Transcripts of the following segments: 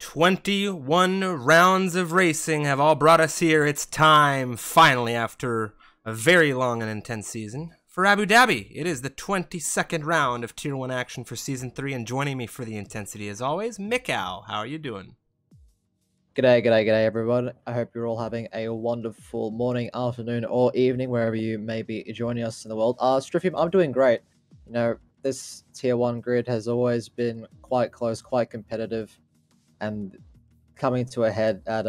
21 rounds of racing have all brought us here. It's time, finally, after a very long and intense season, for Abu Dhabi. It is the 22nd round of Tier 1 action for Season 3, and joining me for the intensity, as always, Mikal. How are you doing? G'day, everyone. I hope you're all having a wonderful morning, afternoon, or evening, wherever you may be joining us in the world. Striffium, I'm doing great. You know, this Tier 1 grid has always been quite close, quite competitive, and coming to a head at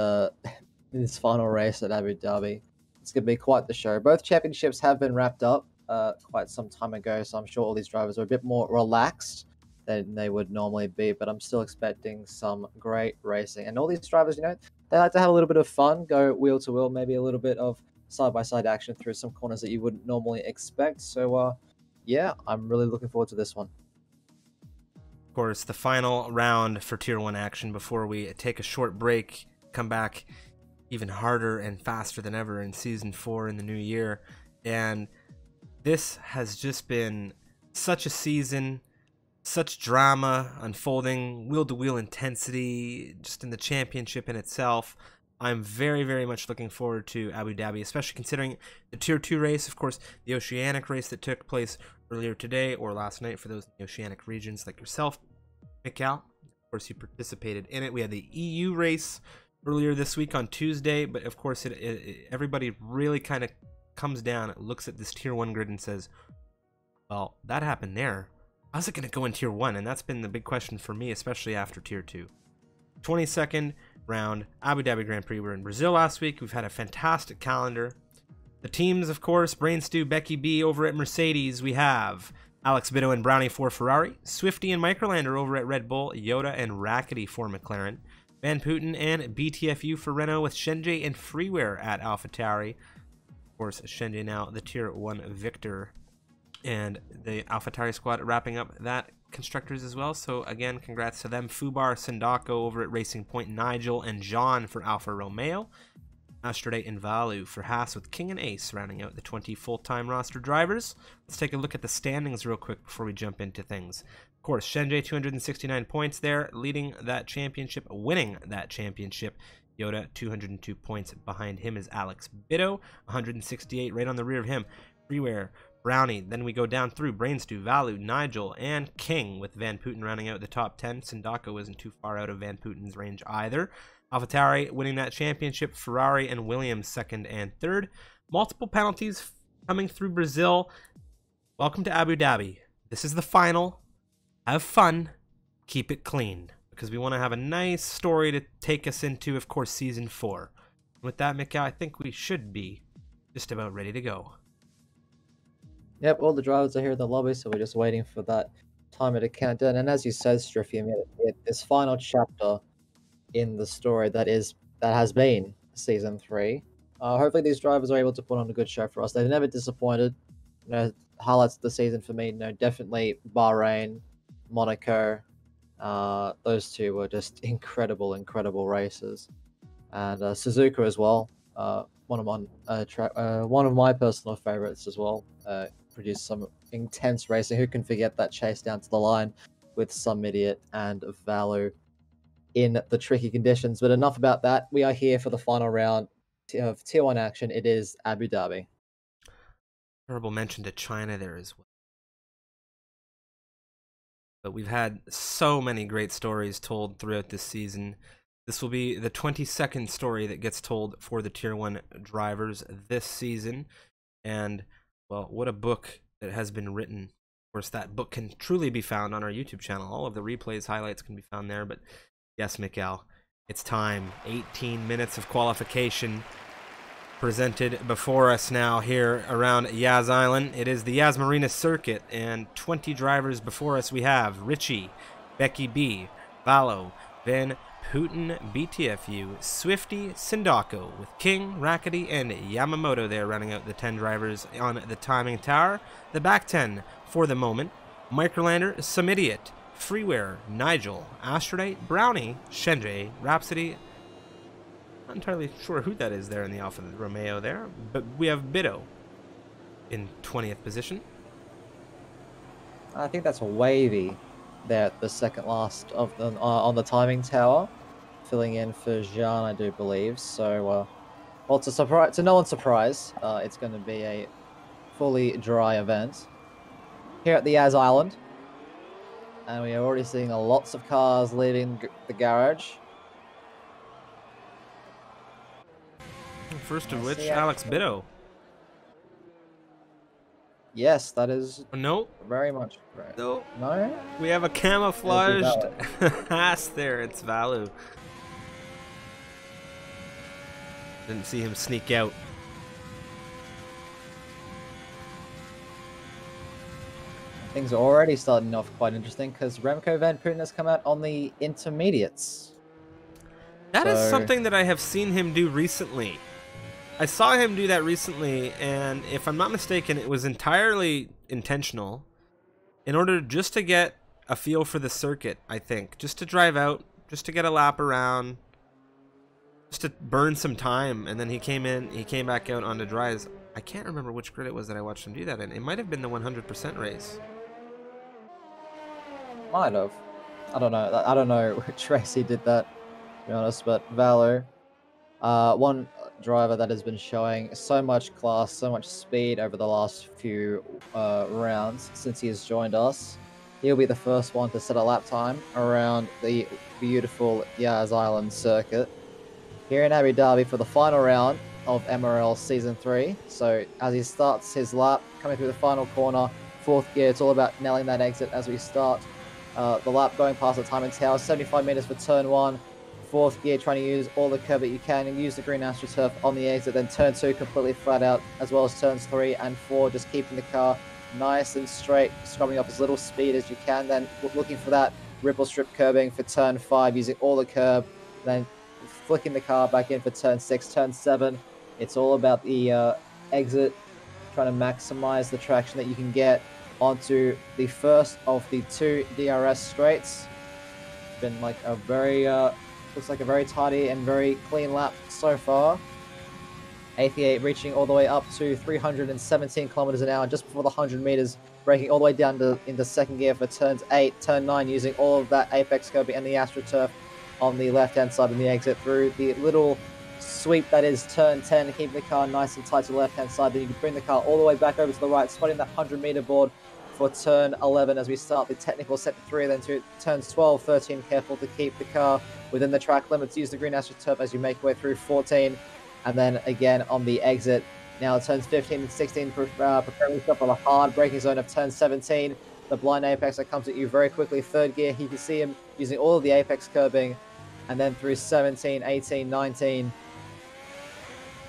this final race at Abu Dhabi. It's going to be quite the show. Both championships have been wrapped up quite some time ago, so I'm sure all these drivers are a bit more relaxed than they would normally be, but I'm still expecting some great racing. And all these drivers, you know, they like to have a little bit of fun, go wheel to wheel, maybe a little bit of side-by-side action through some corners that you wouldn't normally expect. So, yeah, I'm really looking forward to this one. Of course, the final round for Tier 1 action before we take a short break, come back even harder and faster than ever in Season 4 in the new year. And this has just been such a season, such drama unfolding, wheel-to-wheel intensity just in the championship in itself. I'm very, very much looking forward to Abu Dhabi, especially considering the Tier 2 race, of course, the Oceanic race that took place earlier today or last night for those in the Oceanic regions like yourself, Mikal. Of course, you participated in it. We had the EU race earlier this week on Tuesday, but of course, everybody really kind of comes down, looks at this Tier 1 grid and says, well, that happened there. How's it going to go in Tier 1? And that's been the big question for me, especially after Tier 2. 22nd round, Abu Dhabi Grand Prix. We're in Brazil last week. We've had a fantastic calendar. The teams, of course, Brain Stew, Becky B over at Mercedes. We have Alex Bitto and Brownie for Ferrari. Swifty and Microlander over at Red Bull. Yoda and Rackety for McLaren. Van Putten and BTFU for Renault, with Shenjie and Freeware at AlphaTauri. Of course, Shenjie now the Tier 1 victor. And the AlphaTauri squad wrapping up that constructors as well. So again, congrats to them. Fubar, Sindako over at Racing Point, Nigel and Jean for Alfa Romeo. Astrade and Valu for Haas, with King and Ace rounding out the 20 full-time roster drivers. Let's take a look at the standings real quick before we jump into things. Of course, Shenjie 269 points there, leading that championship, winning that championship. Yoda 202 points behind him is Alex Bitto, 168 right on the rear of him. Freeware, Brownie, then we go down through Brainstew, Valu, Nigel, and King, with Van Putten rounding out the top 10. Sindako isn't too far out of Van Putten's range either. AlphaTauri winning that championship, Ferrari and Williams second and third. Multiple penalties coming through Brazil. Welcome to Abu Dhabi. This is the final. Have fun. Keep it clean, because we want to have a nice story to take us into, of course, Season 4. With that, Mikal, I think we should be just about ready to go. Yep, all the drivers are here in the lobby, so we're just waiting for that timer to count down. And as you said, Striffium, this final chapter in the story that has been Season 3. Hopefully these drivers are able to put on a good show for us. They've never disappointed. You know, highlights of the season for me, you know, definitely Bahrain, Monaco. Those two were just incredible races. And Suzuka as well. One of my personal favorites as well. Produced some intense racing. Who can forget that chase down to the line with some idiot and Valu in the tricky conditions? But enough about that. We are here for the final round of Tier 1 action. It is Abu Dhabi. Honorable mention to China there as well. But we've had so many great stories told throughout this season. This will be the 22nd story that gets told for the Tier 1 drivers this season. And, well, what a book that has been written. Of course, that book can truly be found on our YouTube channel. All of the replays, highlights can be found there. But yes, Mikal, it's time. 18 minutes of qualification presented before us now here around Yas Island. It is the Yas Marina circuit, and 20 drivers before us. We have Richie, Becky B, Valo, Van Putten, BTFU, Swifty, Sindako, with King, Rackety, and Yamamoto there running out the 10 drivers on the timing tower. The back 10 for the moment: Microlander, Some Idiot, Freeware, Nigel, Astrade, Brownie, Shenjie, Rhapsody. Not entirely sure who that is there in the Alfa Romeo there, but we have Bitto in 20th position. I think that's Wavy there at the second last of them on the timing tower. filling in for Jean, I do believe. So, well, to no one's surprise, it's going to be a fully dry event here at the Az Island, and we are already seeing lots of cars leaving the garage. First of which, Alex Bitto. Yes, that is No, very much correct. no, No? we have a camouflaged ass there. It's Valu. Didn't see him sneak out. Things are already starting off quite interesting because Remco Van Putten has come out on the intermediates. That is something that I have seen him do recently. I saw him do that recently, and if I'm not mistaken, it was entirely intentional in order just to get a feel for the circuit, I think. Just to drive out, just to get a lap around, just to burn some time, and then he came back out onto dries. I can't remember which grid it was that I watched him do that in. It might have been the 100% race. Might have. I don't know. I don't know which race he did that, to be honest, but Valo, one driver that has been showing so much class, so much speed over the last few rounds since he has joined us. He'll be the first one to set a lap time around the beautiful Yaz Island circuit here in Abu Dhabi for the final round of MRL Season 3. So as he starts his lap, coming through the final corner, fourth gear, it's all about nailing that exit as we start the lap, going past the timing tower, 75 meters for turn 1. Fourth gear, trying to use all the curb that you can and use the green AstroTurf on the exit. Then turn 2 completely flat out, as well as turns 3 and 4, just keeping the car nice and straight, scrubbing up as little speed as you can. Then looking for that ripple strip curbing for turn 5, using all the curb. Then flicking the car back in for turn 6, turn 7. It's all about the exit, trying to maximize the traction that you can get onto the first of the 2 DRS straights. It's been like a very looks like a very tidy and very clean lap so far. 88 reaching all the way up to 317 kilometers an hour just before the 100 meters, braking all the way down into second gear for turns 8, turn 9, using all of that apex curbing and the AstroTurf on the left-hand side of the exit through the little sweep that is turn 10, keeping the car nice and tight to the left-hand side. Then you can bring the car all the way back over to the right, spotting that 100-meter board for turn 11 as we start the technical sector 3, then to turns 12, 13, careful to keep the car within the track limits. Use the green AstroTurf as you make your way through 14, and then again on the exit. Now turns 15 and 16, preparing yourself for the hard braking zone of turn 17. The blind apex that comes at you very quickly. Third gear, you can see him using all of the apex curbing, and then through 17, 18, 19,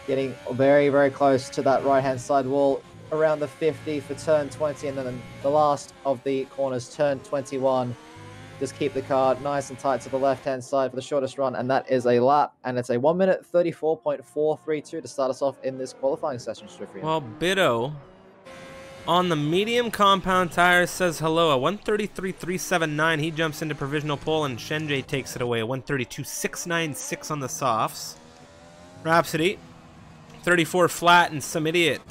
getting very, very close to that right-hand side wall. Around the 50 for turn 20, and then the last of the corners, turn 21. Just keep the car nice and tight to the left-hand side for the shortest run, and that is a lap, and it's a 1 minute 34.432 to start us off in this qualifying session, Strifian. Well, Bitto on the medium compound tires says hello. A 133.379. He jumps into provisional pole, and Shenjay takes it away. A 132.696 on the softs. Rhapsody 34 flat, and some idiot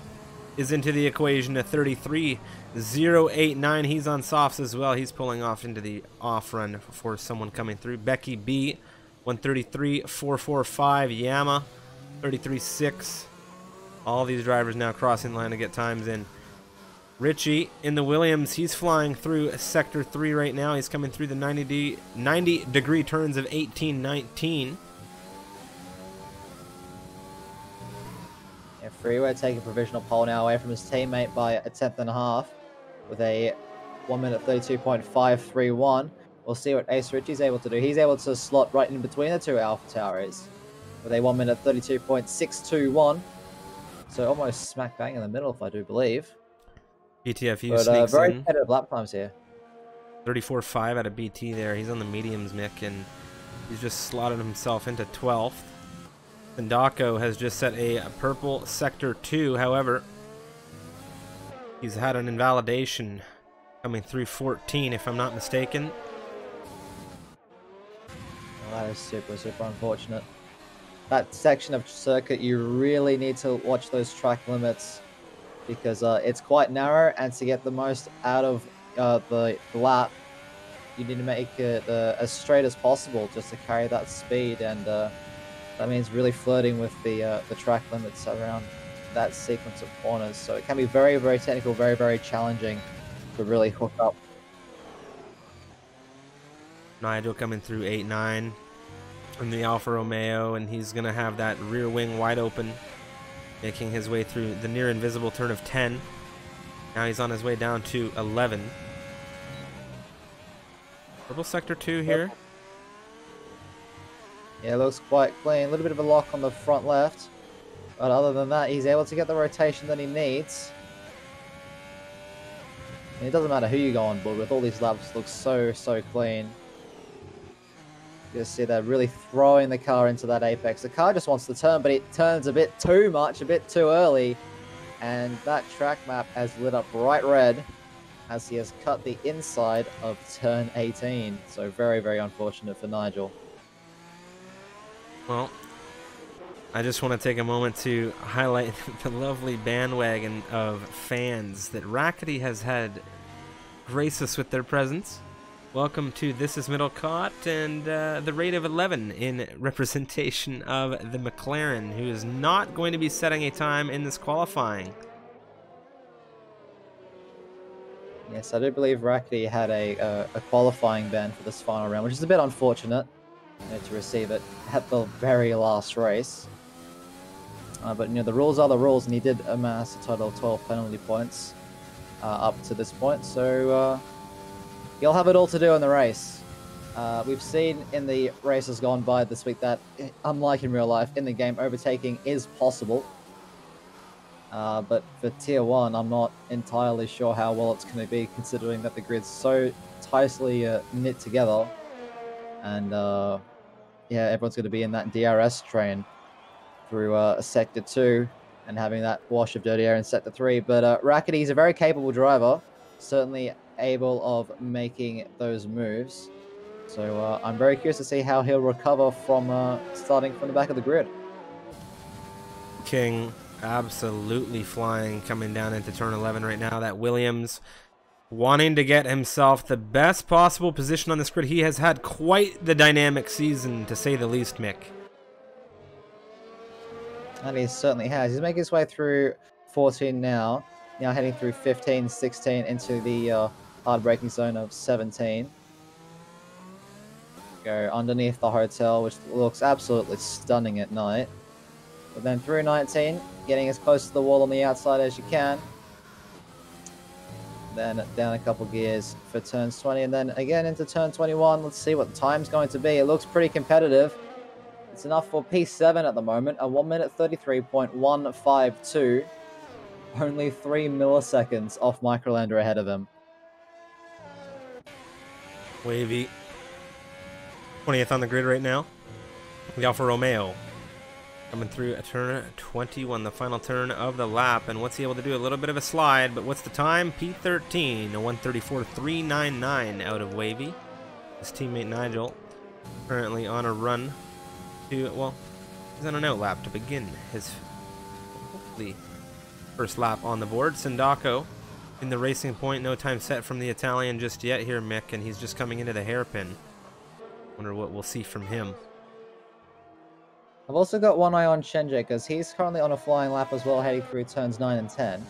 is into the equation at 33.089. He's on softs as well. He's pulling off into the off run for someone coming through. Becky B, 133.445. Yama, 33.6. All these drivers now crossing line to get times in. Richie in the Williams, he's flying through sector 3 right now. He's coming through the 90 degree turns of 18-19. Freeway taking provisional pole now away from his teammate by a tenth and a half with a 1 minute 32.531. We'll see what Ace Richie's able to do. He's able to slot right in between the 2 Alpha Towers with a 1 minute 32.621. So almost smack bang in the middle, if I do believe. BTFU sneaks very in. competitive lap times here. 34.5 out of BT there. He's on the mediums, Mick, and he's just slotted himself into 12th. Sindako has just set a purple sector 2. However, he's had an invalidation coming through 14, if I'm not mistaken. Well, that is super, super unfortunate. That section of circuit, you really need to watch those track limits because it's quite narrow, and to get the most out of the lap, you need to make it as straight as possible just to carry that speed, and that means really flirting with the track limits around that sequence of corners. So it can be very, very technical, very, very challenging to really hook up. Nigel coming through 8-9 from the Alfa Romeo, and he's going to have that rear wing wide open, making his way through the near invisible turn of 10. Now he's on his way down to 11. Purple sector 2 here. Yeah, it looks quite clean. A little bit of a lock on the front left. But other than that, he's able to get the rotation that he needs. And it doesn't matter who you go on board with. All these laps look so, so clean. You see that really throwing the car into that apex. The car just wants to turn, but it turns a bit too much, a bit too early. And that track map has lit up bright red as he has cut the inside of turn 18. So very, very unfortunate for Nigel. Well, I just want to take a moment to highlight the lovely bandwagon of fans that Rackety has had grace us with their presence. Welcome to This is Middlecott and the rate of 11 in representation of the McLaren, who is not going to be setting a time in this qualifying. Yes, I do believe Rackety had a qualifying ban for this final round, which is a bit unfortunate, to receive it at the very last race. But the rules are the rules, and he did amass a total of 12 penalty points up to this point. So he'll have it all to do in the race. We've seen in the races gone by this week that, unlike in real life, in the game, overtaking is possible. But for Tier 1, I'm not entirely sure how well it's going to be, considering that the grid's so tightly knit together. And yeah, everyone's going to be in that DRS train through Sector 2 and having that wash of dirty air in Sector 3. But Rackety is a very capable driver, certainly able of making those moves. So I'm very curious to see how he'll recover from starting from the back of the grid. King absolutely flying coming down into turn 11 right now. That Williams wanting to get himself the best possible position on this grid. He has had quite the dynamic season, to say the least, Mick. And he certainly has. He's making his way through 14 now heading through 15, 16 into the hard braking zone of 17. Go underneath the hotel, which looks absolutely stunning at night. But then through 19, getting as close to the wall on the outside as you can. Then down a couple gears for turns 20, and then again into turn 21. Let's see what the time's going to be. It looks pretty competitive. It's enough for P7 at the moment, a 1 minute 33.152. Only 3 milliseconds off Microlander ahead of him. Wavy 20th on the grid right now. The Alfa Romeo coming through a turn 21, the final turn of the lap. And what's he able to do? A little bit of a slide, but what's the time? P13, a 134.399 out of Wavy. His teammate Nigel currently on a run to, well, he's on an out lap to begin his hopefully first lap on the board. Sindaco in the Racing Point, no time set from the Italian just yet here, Mick, and he's just coming into the hairpin. Wonder what we'll see from him. I've also got one eye on Shenjie, because he's currently on a flying lap as well, heading through turns 9 and 10.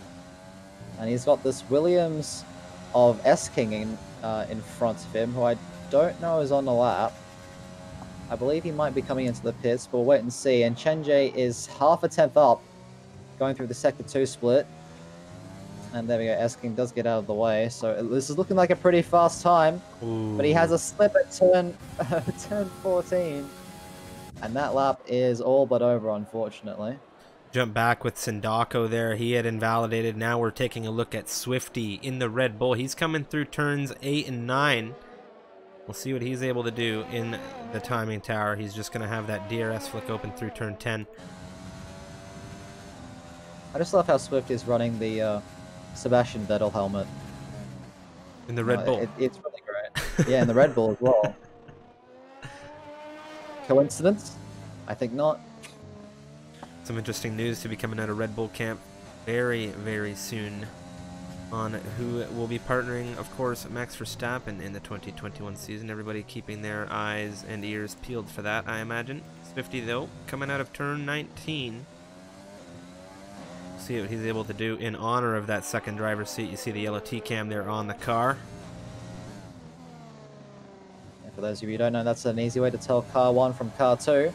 And he's got this Williams of S-King in front of him, who I don't know is on the lap. I believe he might be coming into the pits, but we'll wait and see. And Shenjie is half a tenth up, going through the Sector 2 split. And there we go, S-King does get out of the way. So this is looking like a pretty fast time. Ooh. But he has a slip at turn 14. And that lap is all but over, unfortunately. Jump back with Sindaco there. He had invalidated. Now we're taking a look at Swifty in the Red Bull. He's coming through turns 8 and 9. We'll see what he's able to do in the timing tower. He's just going to have that DRS flick open through turn 10. I just love how Swift is running the Sebastian Vettel helmet. In the Red Bull. It's really great. Yeah, in the Red Bull as well. Coincidence? I think not. Some interesting news to be coming out of Red Bull camp very, very soon. on who will be partnering, of course, Max Verstappen in the 2021 season. Everybody keeping their eyes and ears peeled for that, I imagine. Swifty, though, coming out of turn 19. See what he's able to do in honor of that second driver's seat. You see the yellow T-cam there on the car. And for those of you who don't know, that's an easy way to tell car 1 from car 2.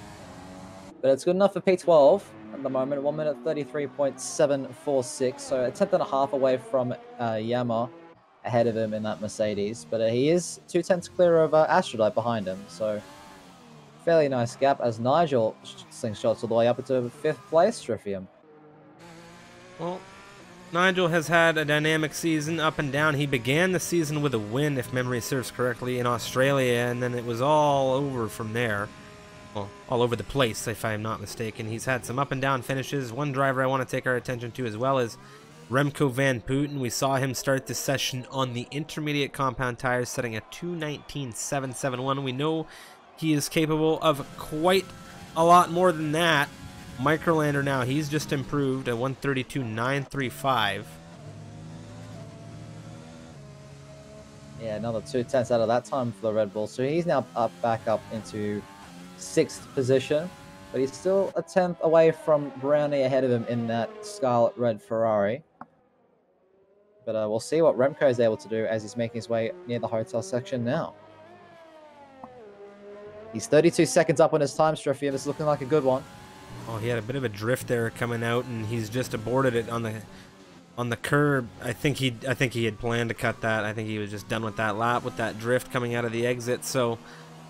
But it's good enough for P12 at the moment, 1 minute 33.746, so a tenth and a half away from Yama ahead of him in that Mercedes. But he is 2/10 clear of Astrolite behind him, so fairly nice gap as Nigel slingshots all the way up into 5th place, Triffium. Well, Nigel has had a dynamic season, up and down. He began the season with a win, if memory serves correctly, in Australia, and then it was all over from there. Well, all over the place, if I'm not mistaken. He's had some up and down finishes. One driver I want to take our attention to as well is Remco van Putten. We saw him start this session on the intermediate compound tires, setting a 2:19.771. We know he is capable of quite a lot more than that. Microlander now, he's just improved at 1:32.935. Yeah, another 2/10 out of that time for the Red Bull. So he's now back up into 6th position, but he's still a 10th away from Brownie ahead of him in that Scarlet Red Ferrari. But we'll see what Remco is able to do as he's making his way near the hotel section now. He's 32 seconds up on his time, Striffium. It's looking like a good one. Oh, he had a bit of a drift there coming out, and he's just aborted it on the curb. I think he had planned to cut that. I think he was just done with that lap with that drift coming out of the exit. So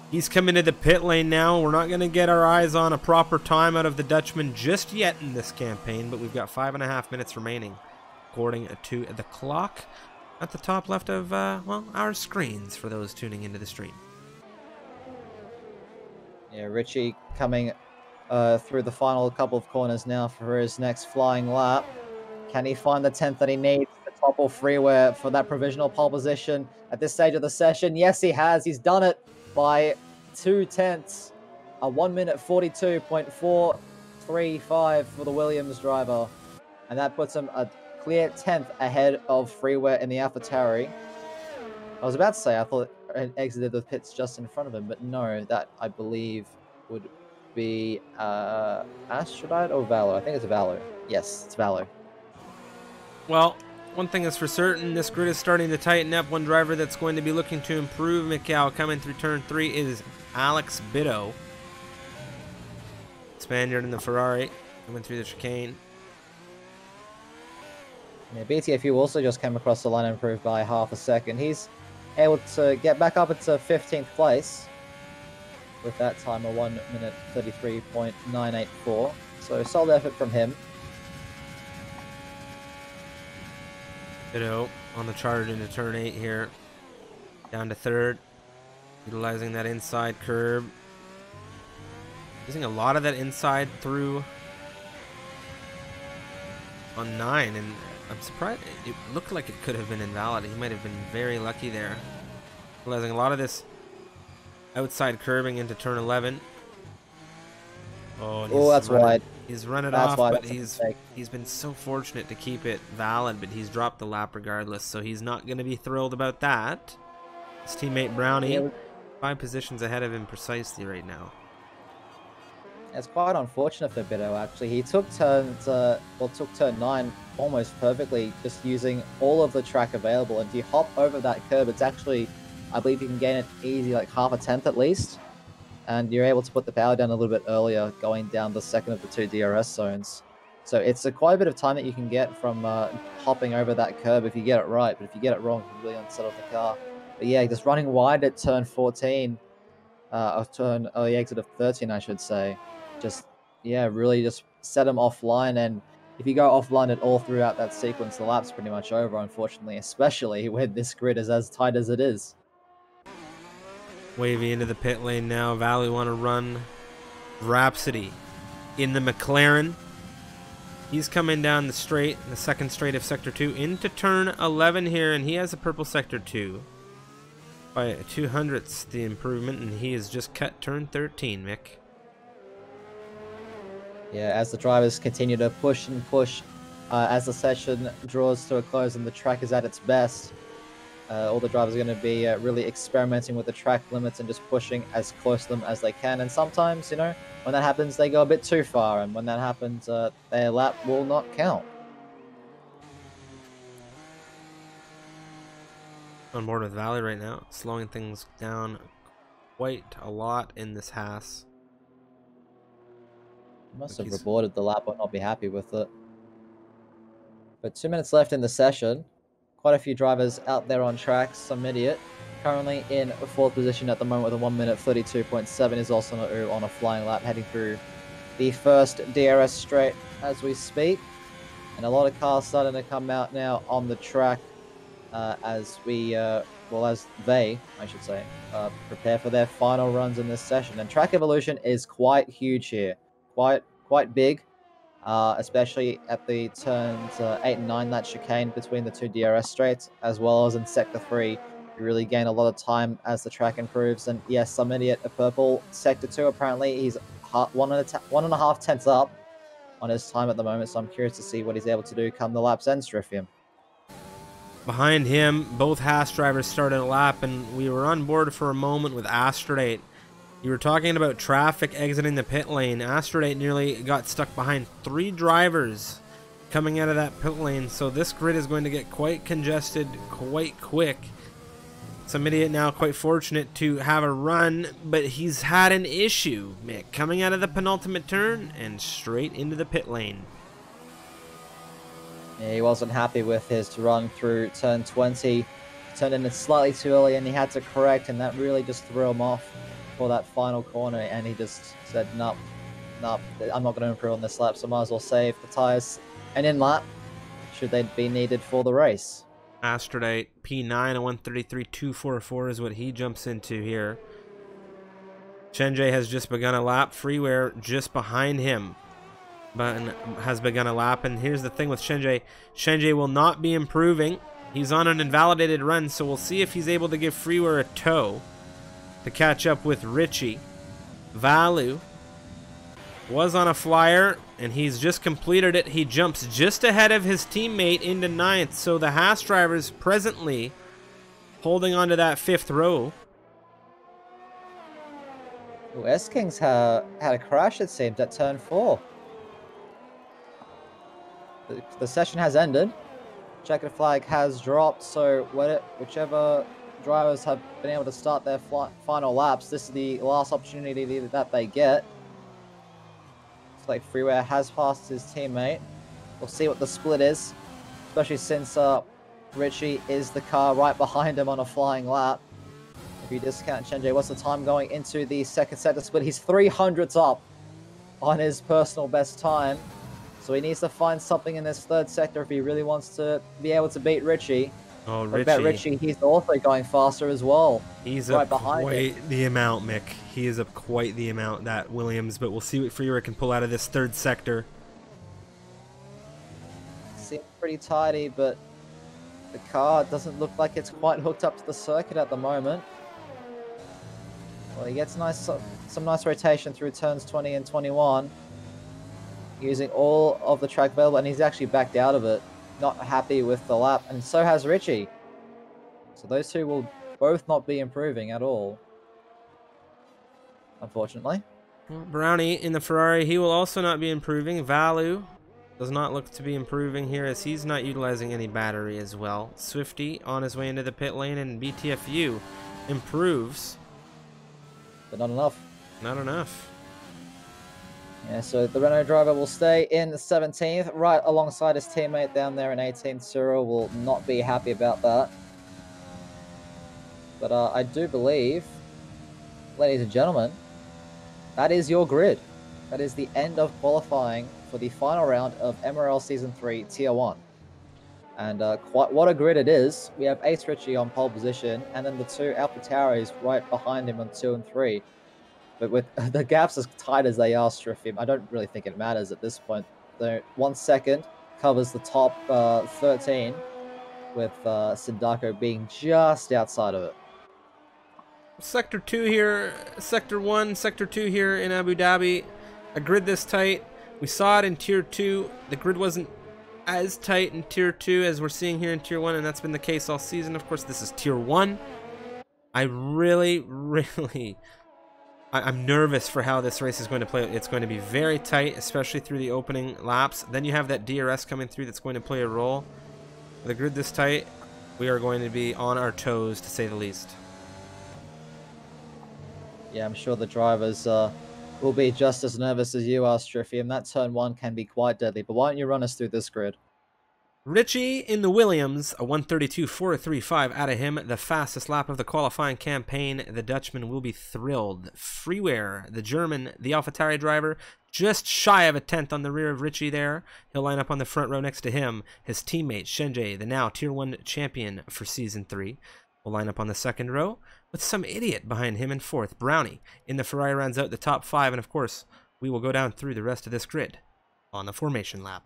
he's coming to the pit lane now. We're not going to get our eyes on a proper time out of the Dutchman just yet in this campaign, but we've got 5.5 minutes remaining, according to the clock at the top left of well, our screens for those tuning into the stream. Yeah, Richie coming through the final couple of corners now for his next flying lap. Can he find the 10th that he needs to topple Freeware for that provisional pole position at this stage of the session? Yes, he has. He's done it by 2/10, a 1 minute 42.435 for the Williams driver. And that puts him a clear 10th ahead of Freeware in the AlphaTauri. I was about to say I thought it exited the pits just in front of him, but no, that I believe would be Astrolite or Valor. I think it's Valor. Yes, it's Valor. Well, one thing is for certain, this grid is starting to tighten up. One driver that's going to be looking to improve, Mikhail, coming through turn 3 is Alex Bitto. Spaniard in the Ferrari, coming through the chicane. Yeah, BTFU also just came across the line and improved by half a second. He's able to get back up into 15th place with that time of 1 minute 33.984. So solid effort from him. Bitto on the charge into turn 8 here. Down to 3rd. Utilizing that inside curb. Using a lot of that inside through on 9, and I'm surprised. It looked like it could have been invalid. He might have been very lucky there. Utilizing a lot of this outside curbing into turn 11. Oh, that's wide. He's run it off, but he's been so fortunate to keep it valid, but he's dropped the lap regardless, so he's not going to be thrilled about that. His teammate Brownie, 5 positions ahead of him precisely right now. It's quite unfortunate for Bitto, actually. He took turn 9 almost perfectly, just using all of the track available, and if you hop over that curb, it's actually, I believe you can gain it easy, like half a tenth at least. And you're able to put the power down a little bit earlier, going down the second of the 2 DRS zones. So it's quite a bit of time that you can get from hopping over that curb if you get it right. But if you get it wrong, you can really unsettle the car. But yeah, just running wide at turn 14, the exit of 13, I should say. Just, yeah, really just set him offline. And if you go offline at all throughout that sequence, the lap's pretty much over, unfortunately, especially when this grid is as tight as it is. Wavy into the pit lane now. Valley want to run Rhapsody in the McLaren. He's coming down the straight, the second straight of Sector 2 into turn 11 here, and he has a purple Sector 2 by 200ths the improvement, and he has just cut turn 13, Mick. Yeah, as the drivers continue to push and push as the session draws to a close and the track is at its best, all the drivers are going to be really experimenting with the track limits and just pushing as close to them as they can. And sometimes, you know, when that happens, they go a bit too far. And when that happens, their lap will not count. On board with Valley right now, slowing things down quite a lot in this Haas. Must have reported the lap or not be happy with it. But 2 minutes left in the session. Quite a few drivers out there on track. Some idiot currently in fourth position at the moment with a 1 minute 32.7 is also on a flying lap heading through the first DRS straight as we speak. And a lot of cars starting to come out now on the track as we, as they, I should say, prepare for their final runs in this session. And track evolution is quite huge here. Quite big, especially at the turns 8 and 9, that chicane between the two DRS straights, as well as in Sector 3. You really gain a lot of time as the track improves. And yes, some idiot at purple. Sector 2, apparently, he's 1.5 tenths up on his time at the moment, so I'm curious to see what he's able to do come the lap's end, Striffium. Behind him, both Haas drivers started a lap, and we were on board for a moment with Astrodate. You were talking about traffic exiting the pit lane. Astrodate nearly got stuck behind 3 drivers coming out of that pit lane, so this grid is going to get quite congested quite quick. Some idiot now quite fortunate to have a run, but he's had an issue, Mick, coming out of the penultimate turn and straight into the pit lane. Yeah, he wasn't happy with his run through turn 20. He turned in it slightly too early and he had to correct, and that really just threw him off for that final corner, and he just said, nope, I'm not going to improve on this lap, so I might as well save the tyres and in lap should they be needed for the race. Astrodate P9 at 133.244 is what he jumps into here. Chenjay has just begun a lap. Freeware just behind him has begun a lap, and here's the thing with Chenjay. Chenjay will not be improving. He's on an invalidated run, so we'll see if he's able to give Freeware a tow to catch up with Richie. Valu was on a flyer, and he's just completed it. He jumps just ahead of his teammate into 9th, so the Haas drivers presently holding onto that 5th row. Ooh, S-Kings had a crash, it seems, at turn 4. The session has ended. Checkered flag has dropped, so whichever drivers have been able to start their final laps, this is the last opportunity that they get. Looks like Freeware has passed his teammate. We'll see what the split is, especially since Richie is the car right behind him on a flying lap. If you discount Chenjay, what's the time going into the second sector split? He's 300s up on his personal best time, so he needs to find something in this third sector if he really wants to be able to beat Richie. Oh, Richie. About Richie, he's also going faster as well. He's right up behind quite him. the amount, Mick. He is up quite the amount, that Williams, but we'll see what Freeware can pull out of this third sector. Seems pretty tidy, but the car doesn't look like it's quite hooked up to the circuit at the moment. Well, he gets some nice rotation through turns 20 and 21, using all of the track available, and he's actually backed out of it. Not happy with the lap, and so has Richie. So those two will both not be improving at all, unfortunately. Well, Brownie in the Ferrari, he will also not be improving. Valu does not look to be improving here, as he's not utilizing any battery as well. Swifty on his way into the pit lane, and BTFU improves. But not enough. Not enough. Yeah, so the Renault driver will stay in the 17th, right alongside his teammate down there in 18th. Cyril will not be happy about that. But I do believe, ladies and gentlemen, that is your grid. That is the end of qualifying for the final round of MRL Season 3 Tier 1. And quite what a grid it is. We have Ace Richie on pole position, and then the two AlphaTauris right behind him on 2 and 3. But with the gaps as tight as they are, Striffium, I don't really think it matters at this point. The 1 second covers the top 13, with Sindako being just outside of it. Sector 2 here, Sector 1, Sector 2 here in Abu Dhabi. A grid this tight. We saw it in Tier 2. The grid wasn't as tight in Tier 2 as we're seeing here in Tier 1, and that's been the case all season. Of course, this is Tier 1. I'm nervous for how this race is going to play. It's going to be very tight, especially through the opening laps. Then you have that DRS coming through that's going to play a role. With a grid this tight, we are going to be on our toes, to say the least. Yeah, I'm sure the drivers will be just as nervous as you are, Striffy, and that turn 1 can be quite deadly. But why don't you run us through this grid? Richie in the Williams, a 132.435 out of him, the fastest lap of the qualifying campaign. The Dutchman will be thrilled. Freeware, the German, the AlphaTauri driver, just shy of a 10th on the rear of Richie there. He'll line up on the front row next to him. His teammate, Shenjie, the now Tier 1 champion for Season 3, will line up on the second row, with some idiot behind him in fourth. Brownie in the Ferrari rounds out the top 5, and of course, we will go down through the rest of this grid on the formation lap.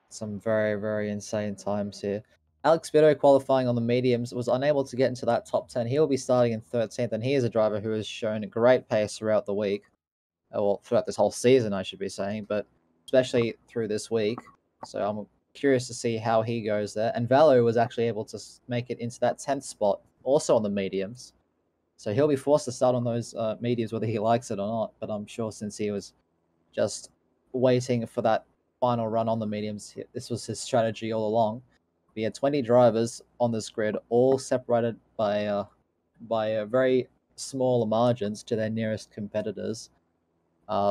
Some very, very insane times here. Alex Bitto, qualifying on the mediums, was unable to get into that top 10. He will be starting in 13th, and he is a driver who has shown great pace throughout the week. Well, throughout this whole season, I should be saying, but especially through this week. So I'm curious to see how he goes there. And Valo was actually able to make it into that 10th spot, also on the mediums. So he'll be forced to start on those mediums whether he likes it or not. But I'm sure since he was just waiting for that final run on the mediums, this was his strategy all along. We had 20 drivers on this grid, all separated by very small margins to their nearest competitors.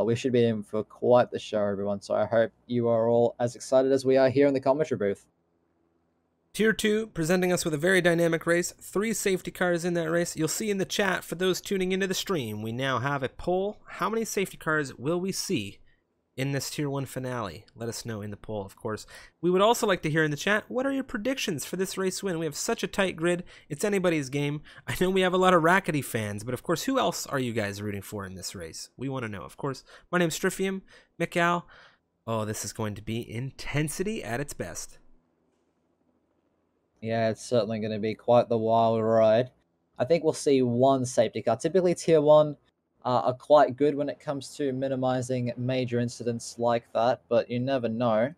We should be in for quite the show, everyone. So I hope you are all as excited as we are here in the commentary booth. Tier 2 presenting us with a very dynamic race. 3 safety cars in that race. You'll see in the chat, for those tuning into the stream, we now have a poll. How many safety cars will we see in this Tier 1 finale? Let us know in the poll, of course. We would also like to hear in the chat, what are your predictions for this race win? We have such a tight grid. It's anybody's game. I know we have a lot of Rackety fans, but of course, who else are you guys rooting for in this race? We want to know, of course. My name's Striffium, Mikal. Oh, this is going to be intensity at its best. Yeah, it's certainly going to be quite the wild ride. I think we'll see one safety car. Typically, Tier 1 are quite good when it comes to minimizing major incidents like that, but you never know.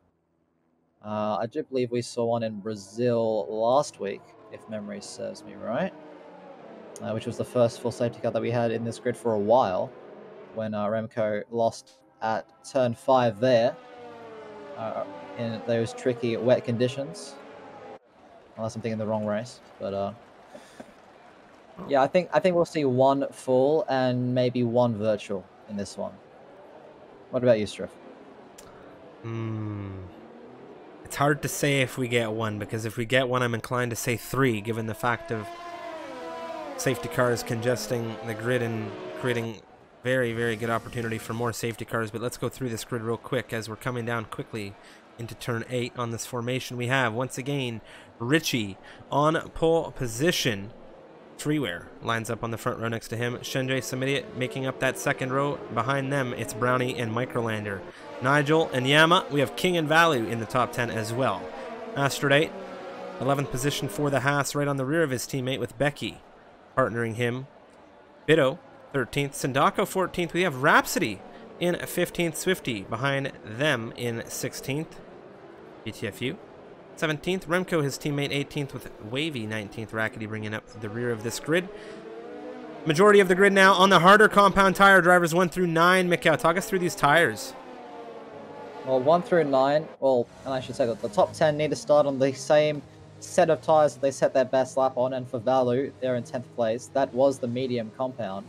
I do believe we saw one in Brazil last week, if memory serves me right, which was the first full safety car that we had in this grid for a while, when Remco lost at turn 5 there in those tricky wet conditions. Unless I'm thinking the wrong race, but yeah, I think we'll see one full and maybe one virtual in this one. What about you, Striff? It's hard to say if we get one, because if we get one, I'm inclined to say 3, given the fact of safety cars congesting the grid and creating very, very good opportunity for more safety cars. But let's go through this grid real quick as we're coming down quickly into turn 8 on this formation. We have, once again, Richie on pole position. Freeware lines up on the front row next to him. Shenjie Samidiot making up that second row. Behind them, it's Brownie and Microlander. Nigel and Yama. We have King and Value in the top 10 as well. Astrodate, 11th position for the Haas, right on the rear of his teammate with Becky partnering him. Bitto, 13th. Sindako, 14th. We have Rhapsody in 15th. Swifty behind them in 16th. BTFU. 17th. Remco, his teammate, 18th, with Wavy 19th. Rackety bringing up the rear of this grid. Majority of the grid now on the harder compound tire, drivers 1 through 9. Mikhail, talk us through these tires. Well, 1 through 9, well, and I should say that the top 10 need to start on the same set of tires that they set their best lap on, and for Valu, they're in 10th place. That was the medium compound.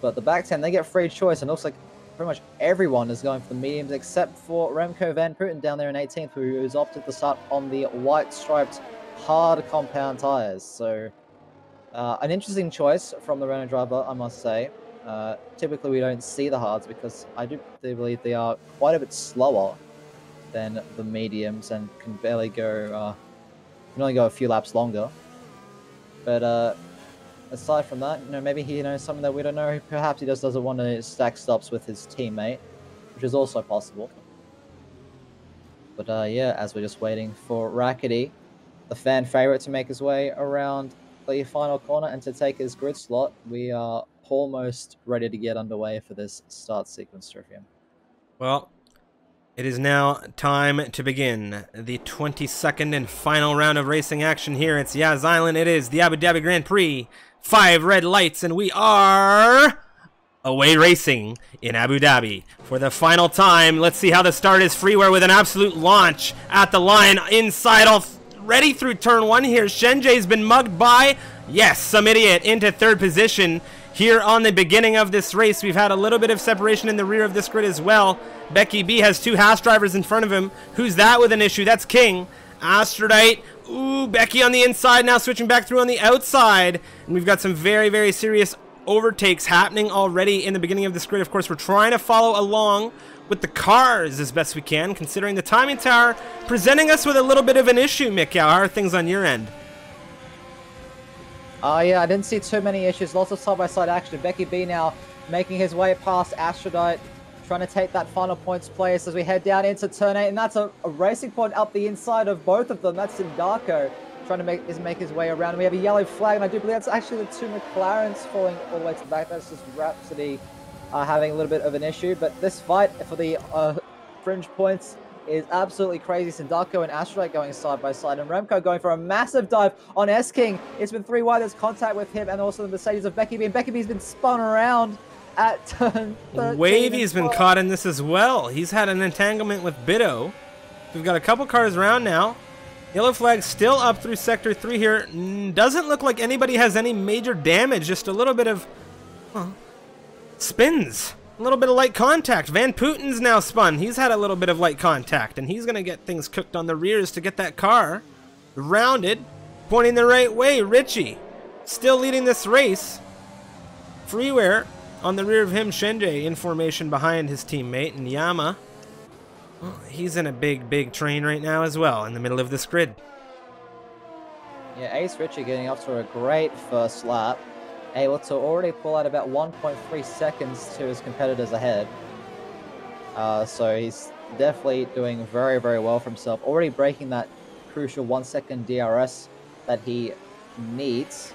But the back 10, they get free choice, and it looks like pretty much everyone is going for the mediums except for Remco Van Putten down there in 18th, who has opted to start on the white striped hard compound tires. So an interesting choice from the Renault driver, I must say. Typically we don't see the hards because I do believe they are quite a bit slower than the mediums and can barely go, can only go a few laps longer. But aside from that, maybe he knows something that we don't know. Perhaps he just doesn't want to stack stops with his teammate, which is also possible. But yeah, as we're just waiting for Rackety, the fan favorite, to make his way around the final corner and to take his grid slot, we are almost ready to get underway for this start sequence, Trifium. Well, It is now time to begin the 22nd and final round of racing action here. It's Yas Island. It is the Abu Dhabi Grand Prix. 5 red lights, and we are away racing in Abu Dhabi for the final time. Let's see how the start is. Freeware with an absolute launch at the line. Inside, already through turn 1 here. Shenjay's been mugged by, yes, some idiot, into 3rd position. Here on the beginning of this race, we've had a little bit of separation in the rear of this grid as well. Becky B has 2 Haas drivers in front of him. Who's that with an issue? That's King. Astrodite. Ooh, Becky on the inside now, switching back through on the outside. And we've got some very, very serious overtakes happening already in the beginning of this grid. Of course, we're trying to follow along with the cars as best we can, considering the timing tower presenting us with a little bit of an issue. Mick, how are things on your end? Yeah, I didn't see too many issues. Lots of side-by-side action. Becky B now making his way past Astrodite, trying to take that final points place as we head down into turn 8. And that's a racing point up the inside of both of them. That's Sindarko trying to make his way around. And we have a yellow flag, and I do believe that's actually the 2 McLarens falling all the way to the back. That's just Rhapsody having a little bit of an issue. But this fight for the fringe points is absolutely crazy. Sindarko and Astrodite going side by side, and Remco going for a massive dive on S-King. It's been 3 wide. There's contact with him, and also the Mercedes of Becky B. And Becky B's been spun around at turn 13. Wavy's been caught in this as well. He's had an entanglement with Bido. We've got a couple cars around now. Yellow flag still up through sector 3 here. Doesn't look like anybody has any major damage. Just a little bit of spins. A little bit of light contact. Van Puten's now spun. He's had a little bit of light contact, and he's going to get things cooked on the rears to get that car rounded, pointing the right way. Richie still leading this race. Freeware on the rear of him. Shenjay in formation behind his teammate. And Yama, well, he's in a big train right now as well in the middle of this grid. Yeah, Ace Richie getting off to a great first lap. Able to already pull out about 1.3 seconds to his competitors ahead. So he's definitely doing very, very well for himself. Already breaking that crucial 1 second DRS that he needs.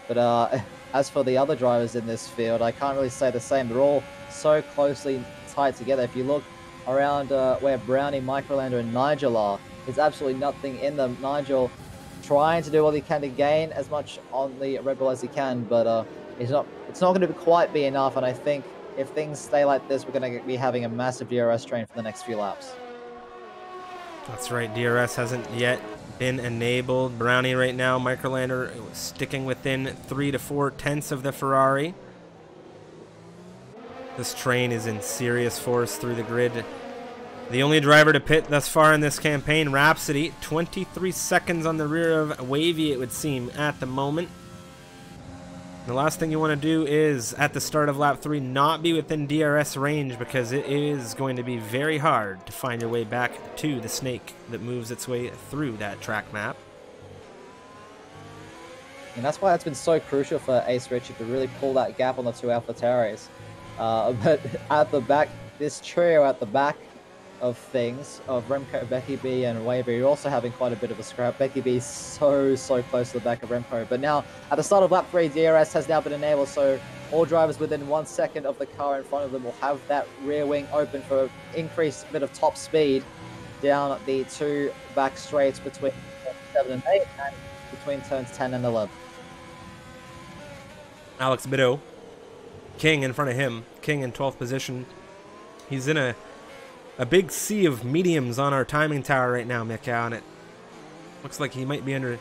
But as for the other drivers in this field, I can't really say the same. They're all so closely tied together. If you look around where Brownie, Microlander, and Nigel are, there's absolutely nothing in them. Nigel trying to do what he can to gain as much on the Red Bull as he can, but it's not going to quite be enough. And I think if things stay like this, we're going to be having a massive DRS train for the next few laps. That's right, DRS hasn't yet been enabled. Brownie right now, Microlander sticking within 3 to 4 tenths of the Ferrari. This train is in serious force through the grid. The only driver to pit thus far in this campaign, Rhapsody, 23 seconds on the rear of Wavy, it would seem, at the moment. The last thing you want to do is, at the start of lap 3, not be within DRS range, because it is going to be very hard to find your way back to the snake that moves its way through that track map. And that's why it's been so crucial for Ace Richie to really pull that gap on the 2 AlphaTauris. But at the back, this trio at the back of things, of Remco, Becky B, and Wavy, you're also having quite a bit of a scrap. Becky B is so close to the back of Remco. But now, at the start of lap 3, DRS has now been enabled, so all drivers within 1 second of the car in front of them will have that rear wing open for an increased bit of top speed down the 2 back straights between turns 7 and 8 and between turns 10 and 11. Alex Bido, King in front of him. King in 12th position. He's in a big sea of mediums on our timing tower right now, Mikau, and it looks like he might be under a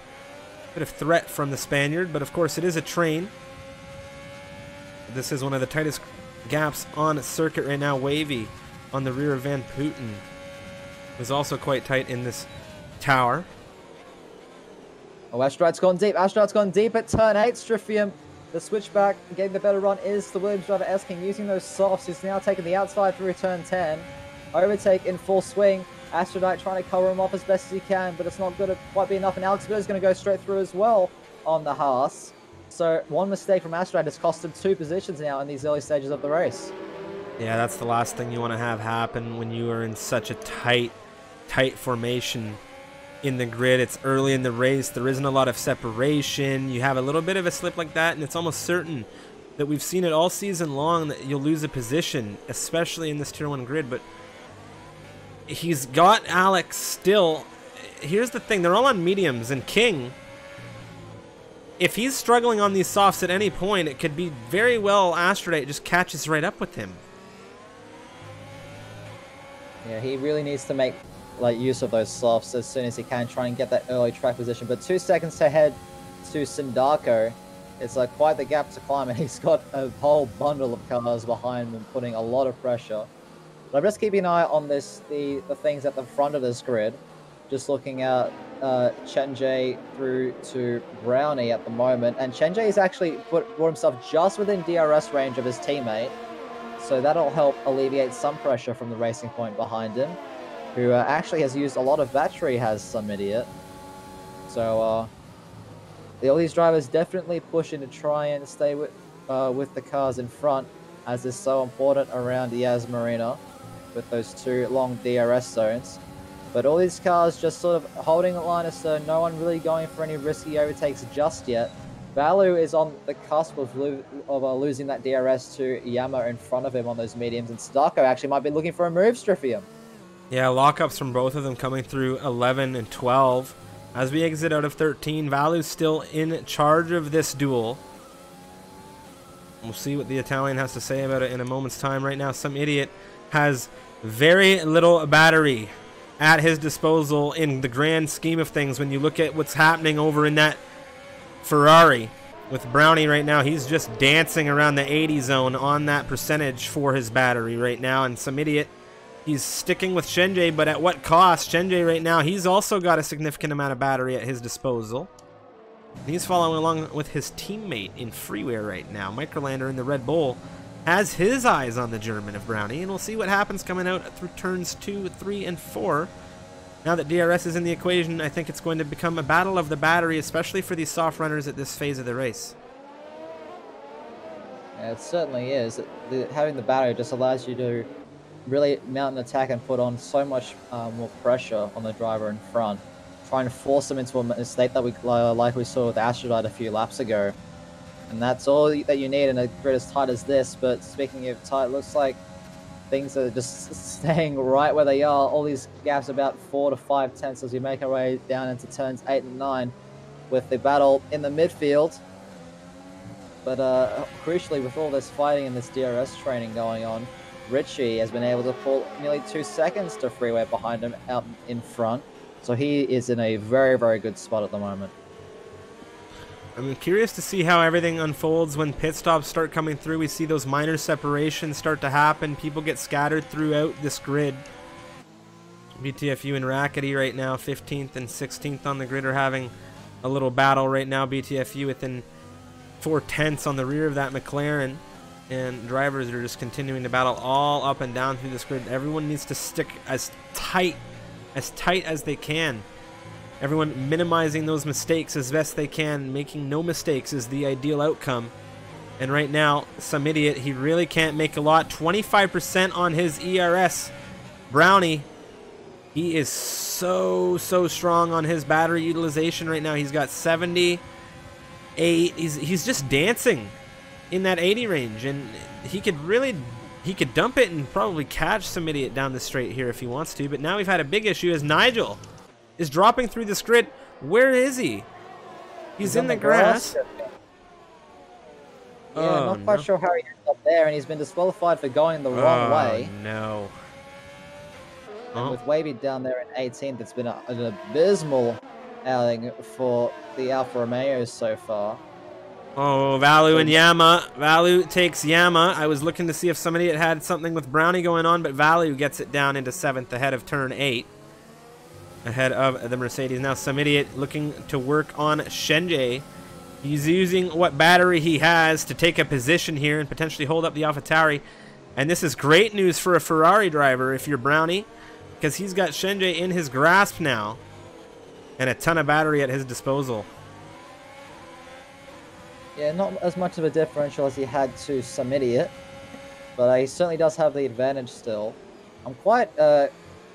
bit of threat from the Spaniard, but of course it is a train. This is one of the tightest gaps on circuit right now. Wavy on the rear of Van Putten is also quite tight in this tower. Oh, Astrodite's gone deep. Astrodite's gone deep at turn 8. Stryfium, the switchback, getting the better run is the Williams driver S-King using those softs. He's now taking the outside through turn 10. Overtake in full swing. Astrodite trying to cover him off as best as he can, but it's not going to quite be enough. And Alex Bitter is going to go straight through as well on the Haas. So one mistake from Astrodite has cost him 2 positions now in these early stages of the race. Yeah, that's the last thing you want to have happen when you are in such a tight formation in the grid. It's early in the race. There isn't a lot of separation. You have a little bit of a slip like that, and it's almost certain that we've seen it all season long that you'll lose a position, especially in this Tier 1 grid. But he's got Alex still. Here's the thing, they're all on mediums, and King, if he's struggling on these softs at any point, it could be very well Astrodate just catches right up with him. Yeah, he really needs to make use of those softs as soon as he can, try and get that early track position. But 2 seconds ahead to Sindako. It's quite the gap to climb, and he's got a whole bundle of cars behind him, putting a lot of pressure. But I'm just keeping an eye on the things at the front of this grid. Just looking at Chenjay through to Brownie at the moment. And Chenjay has actually brought himself just within DRS range of his teammate. So that'll help alleviate some pressure from the Racing Point behind him, who actually has used a lot of battery, has some idiot. So all these drivers definitely pushing to try and stay with the cars in front, as is so important around Yas Marina with those 2 long DRS zones. But all these cars just sort of holding the line, so no one really going for any risky overtakes just yet. Valu is on the cusp of losing that DRS to Yama in front of him on those mediums, and Starko actually might be looking for a move, Striffium. Yeah, lockups from both of them coming through 11 and 12. As we exit out of 13, Valu's still in charge of this duel. We'll see what the Italian has to say about it in a moment's time. Right now, some idiot has very little battery at his disposal in the grand scheme of things. When you look at what's happening over in that Ferrari with Brownie right now, he's just dancing around the 80 zone on that percentage for his battery right now. And some idiot, he's sticking with Shenjay, but at what cost? Shenjay right now, he's also got a significant amount of battery at his disposal. He's following along with his teammate in freeware right now. Microlander in the Red Bull has his eyes on the German of Brownie, and we'll see what happens coming out through turns 2, 3, and 4. Now that DRS is in the equation, I think it's going to become a battle of the battery, especially for these soft runners at this phase of the race. Yeah, it certainly is. Having the battery just allows you to really mount an attack and put on so much more pressure on the driver in front, trying to force them into a state that like we saw with Astrodite a few laps ago. And that's all that you need in a grid as tight as this. But speaking of tight, it looks like things are just staying right where they are. All these gaps about 4 to 5 tenths as we make our way down into turns 8 and 9 with the battle in the midfield. But crucially, with all this fighting and this DRS training going on, Richie has been able to pull nearly 2 seconds to freeway behind him out in front. So he is in a very, very good spot at the moment. I'm curious to see how everything unfolds when pit stops start coming through. We see those minor separations start to happen. People get scattered throughout this grid. BTFU and Rackety right now, 15th and 16th on the grid, are having a little battle right now. BTFU within 4 tenths on the rear of that McLaren. And drivers are just continuing to battle all up and down through this grid. Everyone needs to stick as tight as they can. Everyone minimizing those mistakes as best they can. Making no mistakes is the ideal outcome. And right now, some idiot, he really can't make a lot. 25% on his ERS. Brownie, he is so strong on his battery utilization right now. He's got 78. He's just dancing in that 80 range, and he could dump it and probably catch some idiot down the straight here if he wants to. But now we've had a big issue as Nigel is dropping through this grid. Where is he? He's in the grass. Yeah, not quite sure how he ended up there, and he's been disqualified for going the wrong way. No. And with Wavy down there in 18th, it's been an abysmal outing for the Alfa Romeos so far. Oh, Valu and Yama. Valu takes Yama. I was looking to see if somebody had something with Brownie going on, but Valu gets it down into 7th ahead of turn 8. Ahead of the Mercedes. Now some idiot looking to work on Shenjay. He's using what battery he has to take a position here and potentially hold up the AlphaTauri. And this is great news for a Ferrari driver if you're Brownie, because he's got Shenjay in his grasp now and a ton of battery at his disposal. Yeah, not as much of a differential as he had to some idiot, but he certainly does have the advantage still. I'm quite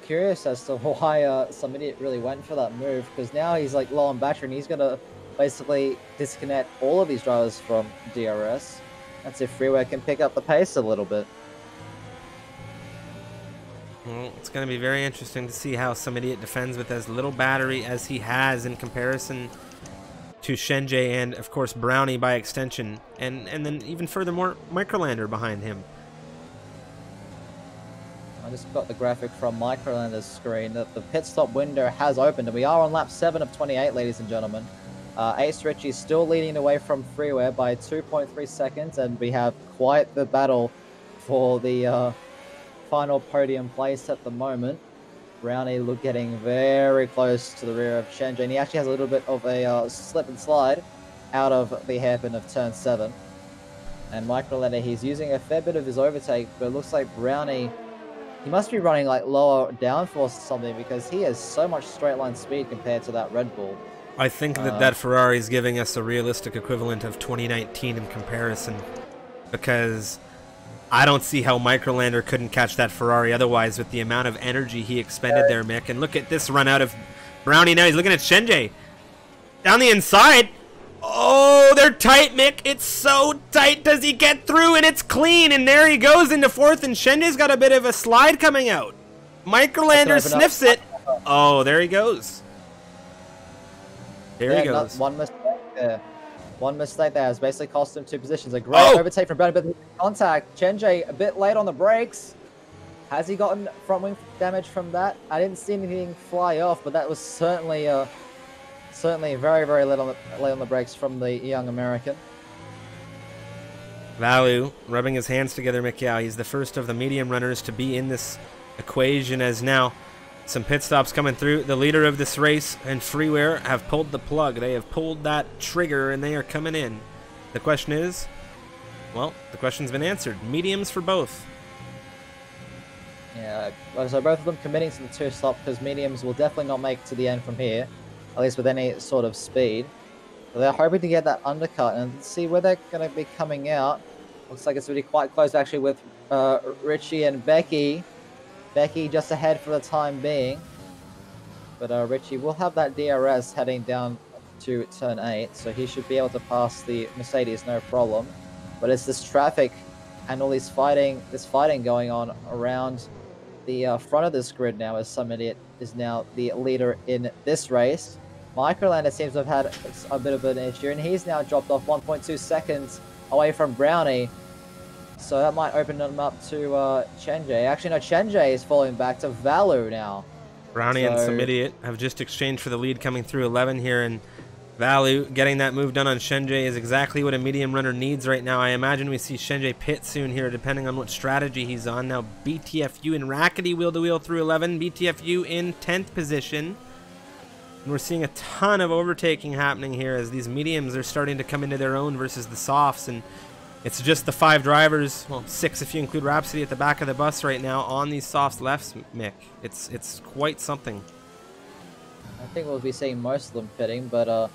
curious as to why some idiot really went for that move, because now he's like low on battery and he's going to basically disconnect all of these drivers from DRS. That's if Freeway can pick up the pace a little bit. Well, it's going to be very interesting to see how some idiot defends with as little battery as he has in comparison to Shenjay and, of course, Brownie by extension. And then even furthermore, Microlander behind him. I just got the graphic from Microlander's screen that the pit stop window has opened, and we are on lap 7 of 28, ladies and gentlemen. Ace Richie still leading away from Freeware by 2.3 seconds, and we have quite the battle for the final podium place at the moment. Brownie getting very close to the rear of Shenjay, and he actually has a little bit of a slip and slide out of the hairpin of turn 7. And Microlander, he's using a fair bit of his overtake, but it looks like Brownie, he must be running like lower downforce or something, because he has so much straight line speed compared to that Red Bull. I think that Ferrari is giving us a realistic equivalent of 2019 in comparison, because I don't see how Microlander couldn't catch that Ferrari otherwise with the amount of energy he expended there, Mick. And look at this run out of Brownie now. He's looking at Shenjay. Down the inside. Oh, they're tight, Mick. It's so tight. Does he get through? And it's clean. And there he goes into 4th. And Shenjay's got a bit of a slide coming out. Microlander sniffs it. Oh, there he goes. There he goes. One mistake there. One mistake there has basically cost him 2 positions. A great overtake from Brownie, but contact. Shenjay a bit late on the brakes. Has he gotten front wing damage from that? I didn't see anything fly off, but that was certainly very, very late on the brakes from the young American. Valu rubbing his hands together, Mick. He's the first of the medium runners to be in this equation, as now some pit stops coming through. The leader of this race and Freeware have pulled the plug. They have pulled that trigger and they are coming in. The question is, well, the question's been answered. Mediums for both. Yeah, so both of them committing to the 2-stop, because mediums will definitely not make it to the end from here, at least with any sort of speed. So they're hoping to get that undercut and see where they're going to be coming out. Looks like it's really quite close actually with Richie and Becky. Becky just ahead for the time being. But Richie will have that DRS heading down to turn 8, so he should be able to pass the Mercedes no problem. But it's this traffic and all this fighting going on around the front of this grid now, as some idiot is now the leader in this race. Microlander seems to have had a bit of an issue, and he's now dropped off 1.2 seconds away from Brownie. So that might open them up to Shenjay. Actually, no, Shenjay is falling back to Valu now. Brownie and some idiot have just exchanged for the lead coming through 11 here, and Valu getting that move done on Shenjay is exactly what a medium runner needs right now. I imagine we see Shenjay pit soon here, depending on what strategy he's on. Now BTFU and Rackety wheel-to-wheel through 11. BTFU in 10th position. And we're seeing a ton of overtaking happening here as these mediums are starting to come into their own versus the softs, and it's just the 5 drivers, well, 6 if you include Rhapsody at the back of the bus right now on these softs lefts, Mick. It's quite something. I think we'll be seeing most of them pitting, but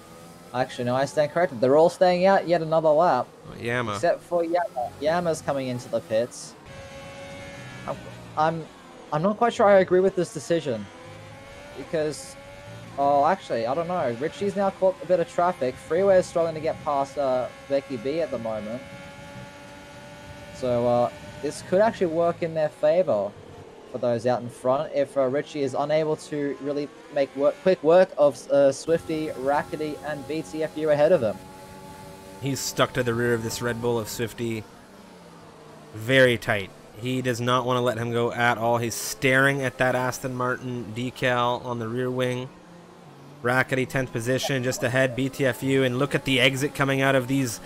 actually, no, I stand corrected. They're all staying out yet another lap. Yama. Except for Yama. Yama's coming into the pits. I'm not quite sure I agree with this decision. Because, oh, actually, I don't know. Richie's now caught a bit of traffic. Freeway is struggling to get past Becky B at the moment. So this could actually work in their favor for those out in front if Richie is unable to really make quick work of Swifty, Rackety, and BTFU ahead of him. He's stuck to the rear of this Red Bull of Swifty very tight. He does not want to let him go at all. He's staring at that Aston Martin decal on the rear wing. Rackety 10th position, just ahead BTFU, and look at the exit coming out of these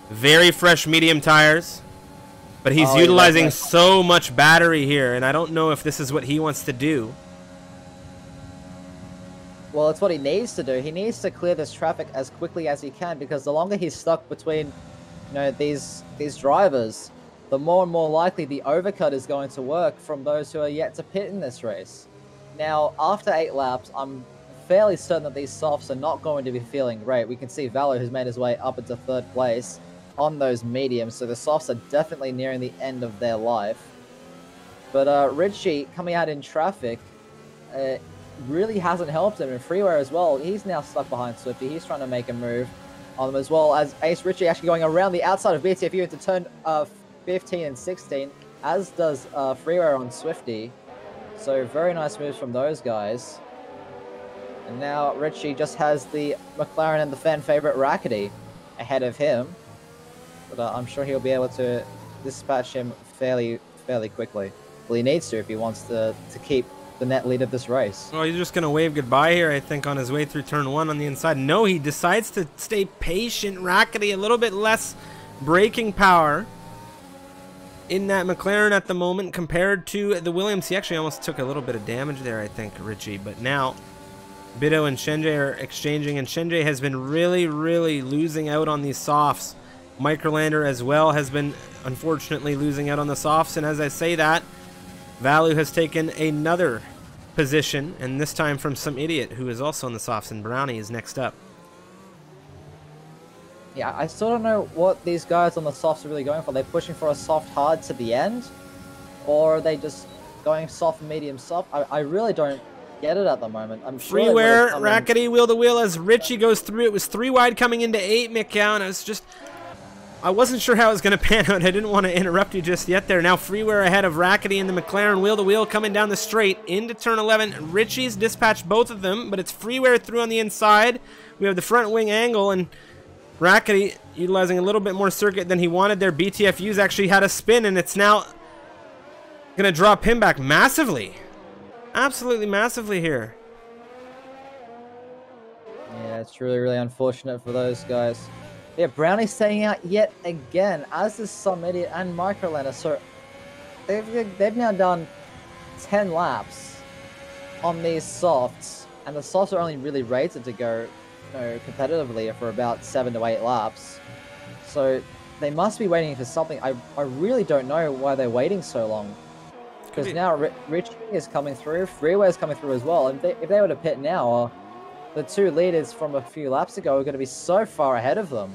very fresh medium tires. But he's utilizing so much battery here, and I don't know if this is what he wants to do. Well, it's what he needs to do. He needs to clear this traffic as quickly as he can, because the longer he's stuck between, these drivers, the more and more likely the overcut is going to work from those who are yet to pit in this race. Now, after 8 laps, I'm fairly certain that these softs are not going to be feeling great. We can see Valor, who's made his way up into 3rd place on those mediums, so the softs are definitely nearing the end of their life. But Richie coming out in traffic really hasn't helped him, and Freeware as well. He's now stuck behind Swifty. He's trying to make a move on them, as well as Ace Richie actually going around the outside of BTFU into turn 15 and 16, as does Freeware on Swifty. So very nice moves from those guys. And now Richie just has the McLaren and the fan favorite Rackety ahead of him. But I'm sure he'll be able to dispatch him fairly quickly. Well, he needs to if he wants to keep the net lead of this race. Well, he's just going to wave goodbye here, I think, on his way through turn 1 on the inside. No, he decides to stay patient. Rackety, a little bit less braking power in that McLaren at the moment compared to the Williams. He actually almost took a little bit of damage there, I think, Richie. But now Bido and Shenjay are exchanging, and Shenjay has been really losing out on these softs. Microlander as well has been unfortunately losing out on the softs, and as I say that, Valu has taken another position, and this time from some idiot who is also on the softs, and Brownie is next up. Yeah, I still don't know what these guys on the softs are really going for. They're pushing for a soft hard to the end, or are they just going soft, medium, soft? I really don't get it at the moment. I'm sure Freeware, Rackety, wheel to wheel as Richie goes through. It was 3 wide coming into 8, Mikau, and I wasn't sure how it was going to pan out. I didn't want to interrupt you just yet there. Now Freeware ahead of Rackety in the McLaren, wheel to wheel coming down the straight into turn 11. Richie's dispatched both of them, but it's Freeware through on the inside. We have the front wing angle, and Rackety utilizing a little bit more circuit than he wanted there. BTFU's actually had a spin, and it's now going to drop him back massively. Absolutely massively here. Yeah, it's really unfortunate for those guys. Yeah, Brownie's staying out yet again, as is some idiot and Microlander. So they've now done 10 laps on these softs, and the softs are only really rated to go competitively for about 7 to 8 laps. So they must be waiting for something. I really don't know why they're waiting so long. Because now Richie is coming through, Freeway is coming through as well, and if they were to pit now, the 2 leaders from a few laps ago are going to be so far ahead of them.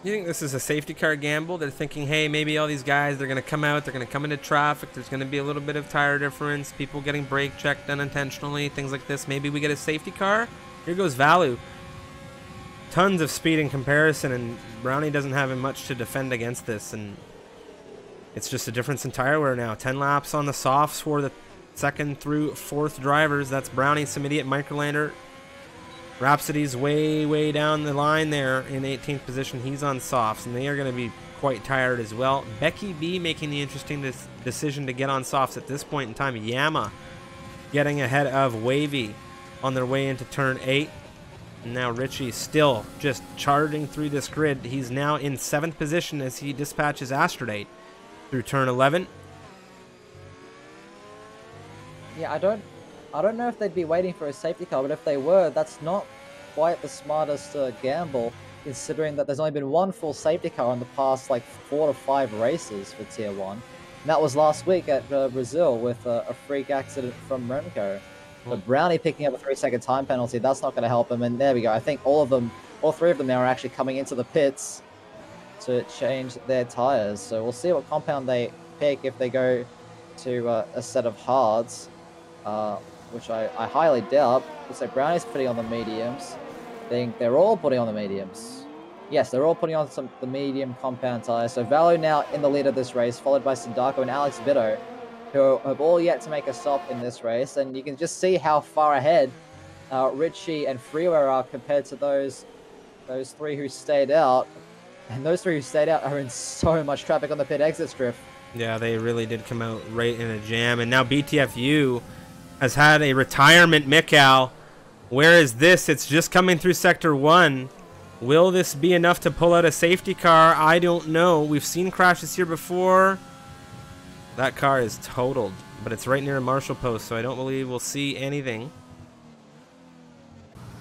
You think this is a safety car gamble? They're thinking, hey, maybe all these guys, they're going to come out, they're going to come into traffic, there's going to be a little bit of tire difference, people getting brake checked unintentionally, things like this. Maybe we get a safety car? Here goes Valu. Tons of speed in comparison, and Brownie doesn't have much to defend against this, and it's just a difference in tire wear now. 10 laps on the softs for the 2nd through 4th drivers. That's Brownie, some idiot, Microlander. Rhapsody's way down the line there in 18th position. He's on softs, and they are going to be quite tired as well. Becky B making the interesting decision to get on softs at this point in time. Yama getting ahead of Wavy on their way into turn 8. And now Richie still just charging through this grid. He's now in 7th position as he dispatches Astrodate through turn 11. Yeah, I don't know if they'd be waiting for a safety car, but if they were, that's not quite the smartest gamble, considering that there's only been one full safety car in the past like 4 to 5 races for Tier 1. And that was last week at Brazil with a freak accident from Remco. But Brownie picking up a 3-second time penalty, that's not going to help him. And there we go. I think all 3 of them now are actually coming into the pits to change their tires. So we'll see what compound they pick if they go to a set of hards. Which I highly doubt. So Brownie's putting on the mediums. I think they're all putting on the mediums. Yes, they're all putting on the medium compound tires. So Valu now in the lead of this race, followed by Sindako and Alex Bido, who have all yet to make a stop in this race. And you can just see how far ahead Richie and Freeway are compared to those 3 who stayed out. And those 3 who stayed out are in so much traffic on the pit exit strip. Yeah, they really did come out right in a jam. And now BTFU has had a retirement, Mikau. Where is this? It's just coming through Sector 1. Will this be enough to pull out a safety car? I don't know. We've seen crashes here before. That car is totaled, but it's right near a marshal post, so I don't believe we'll see anything.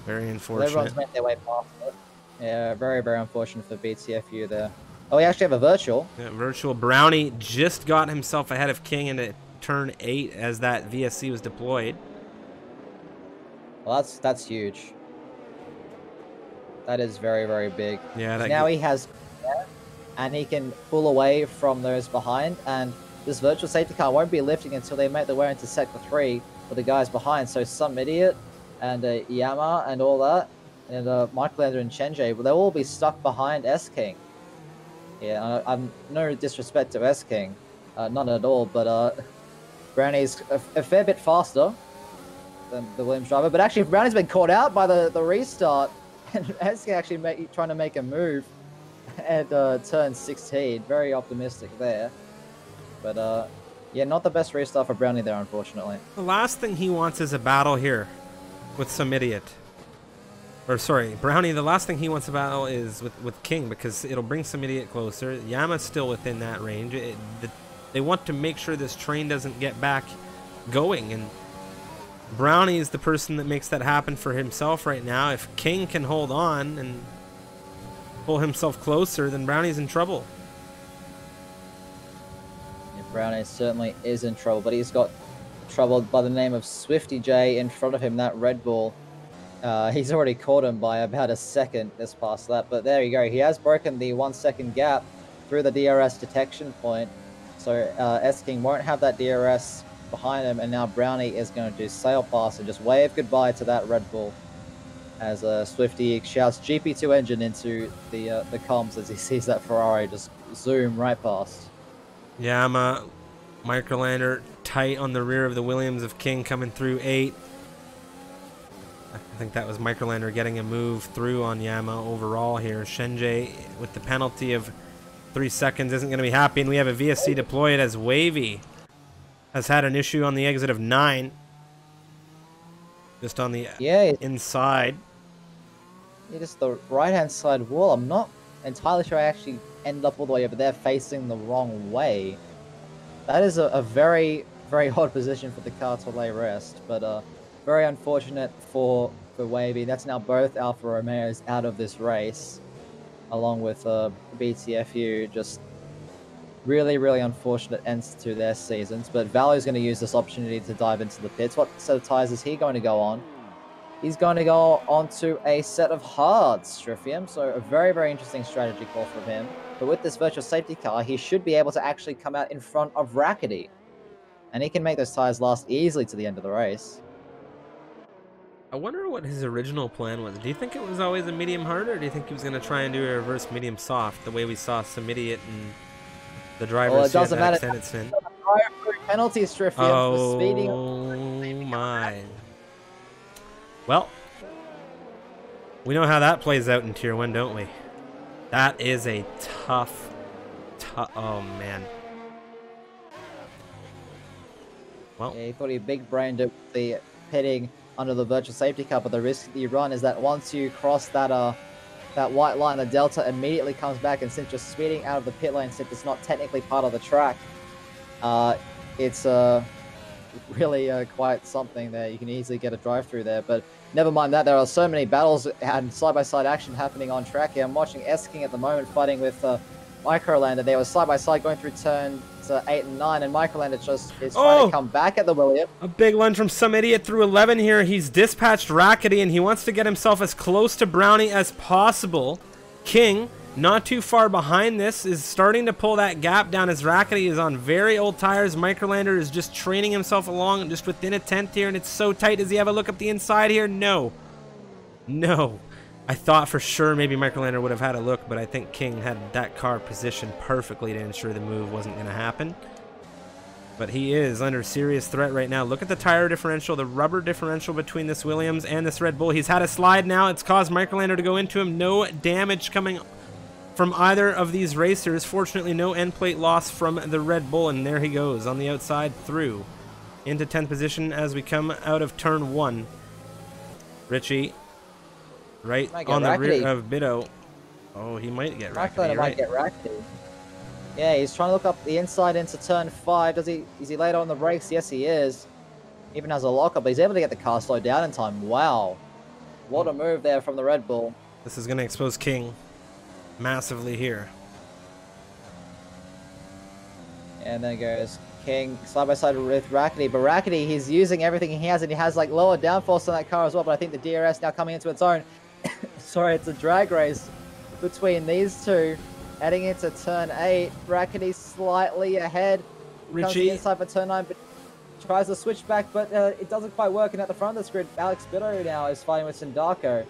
Very unfortunate. Everyone's made their way past it. Yeah, very unfortunate for BTFU there. Oh, we actually have a virtual. Yeah, virtual. Brownie just got himself ahead of King into turn 8 as that VSC was deployed. Well, that's huge. That is very big. Yeah. Now he has, and he can pull away from those behind, and this virtual safety car won't be lifting until they make their way into Sector 3 with the guys behind. So some idiot and Yama and all that, and Microlander and Shenjay, they'll all be stuck behind S-King. Yeah, I'm no disrespect to S-King, none at all, but Brownie's a fair bit faster than the Williams driver, but actually Brownie's been caught out by the restart, and Esking actually trying to make a move at turn 16. Very optimistic there, but yeah, not the best restart for Brownie there, unfortunately. The last thing he wants is a battle here with some idiot. Or sorry, Brownie, the last thing he wants to battle is with King, because it'll bring some idiot closer. Yama's still within that range. They want to make sure this train doesn't get back going, and Brownie is the person that makes that happen for himself right now. If King can hold on and pull himself closer, then Brownie's in trouble. Yeah, Brownie certainly is in trouble, but he's got trouble by the name of Swifty J in front of him, that Red Bull. He's already caught him by about a second this past lap, but there you go. He has broken the 1 second gap through the DRS detection point, so S-King won't have that DRS behind him, and now Brownie is going to do sail past and just wave goodbye to that Red Bull as Swifty shouts GP2 engine into the comms as he sees that Ferrari just zoom right past. Yama, Microlander tight on the rear of the Williams of King coming through 8. I think that was Microlander getting a move through on Yama overall here. Shenjie with the penalty of 3 seconds isn't going to be happy, and we have a VSC deployed as Wavy has had an issue on the exit of 9. Just on the inside. Yeah, just the right-hand side wall. I'm not entirely sure I actually ended up all the way over there facing the wrong way. That is a very, very odd position for the car to lay rest, but very unfortunate for Wavy. That's now both Alfa Romeos out of this race, along with BTFU. Just really, really unfortunate ends to their seasons, but Value's going to use this opportunity to dive into the pits. What set of tyres is he going to go on? He's going to go onto a set of hards, Striffium, so a very, very interesting strategy call from him. But with this virtual safety car, he should be able to actually come out in front of Rackety, and he can make those tyres last easily to the end of the race. I wonder what his original plan was. Do you think it was always a medium hard, or do you think he was going to try and do a reverse medium soft, the way we saw some idiot and the drivers? Well, it doesn't matter. Penalties, Striffium, for speeding. Oh my. Well, we know how that plays out in Tier 1, don't we? That is a tough... Oh, man. Well, yeah, he thought he big-brained it with the pitting under the virtual safety car, but the risk that you run is that once you cross that white line, the delta immediately comes back, and since you're speeding out of the pit lane, since it's not technically part of the track, it's really quite something there. You can easily get a drive-through there, but never mind that. There are so many battles and side-by-side action happening on track here. I'm watching S-King at the moment fighting with Microlander. They were side-by-side going through turns 8 and 9, and Microlander just is trying to come back at the William. A big lunge from some idiot through 11 here. He's dispatched Rackety, and he wants to get himself as close to Brownie as possible. King, not too far behind this, is starting to pull that gap down as Rackety is on very old tires. Microlander is just training himself along just within a tenth here, and it's so tight. Does he have a look up the inside here? No. No. I thought for sure maybe Microlander would have had a look, but I think King had that car positioned perfectly to ensure the move wasn't going to happen. But he is under serious threat right now. Look at the tire differential, the rubber differential between this Williams and this Red Bull. He's had a slide now. It's caused Microlander to go into him. No damage coming from either of these racers. Fortunately, no end plate loss from the Red Bull, and there he goes on the outside through into 10th position as we come out of turn 1. Richie right on the rear of Bido. Oh, he might get Rackety. Might get Rackety. Yeah, he's trying to look up the inside into turn 5. Is he later on the brakes? Yes, he is. Even has a lockup, but he's able to get the car slowed down in time. Wow. What a move there from the Red Bull. This is going to expose King massively here. And then goes King side by side with Rackety, but Rackety, he's using everything he has, and he has like lower downforce on that car as well, but I think the DRS now coming into its own. Sorry, it's a drag race between these two. Heading into turn 8, Rackety slightly ahead. Richie inside for turn 9, but tries to switch back, but it doesn't quite work. And at the front of the grid, Alex Bido now is fighting with Sindako,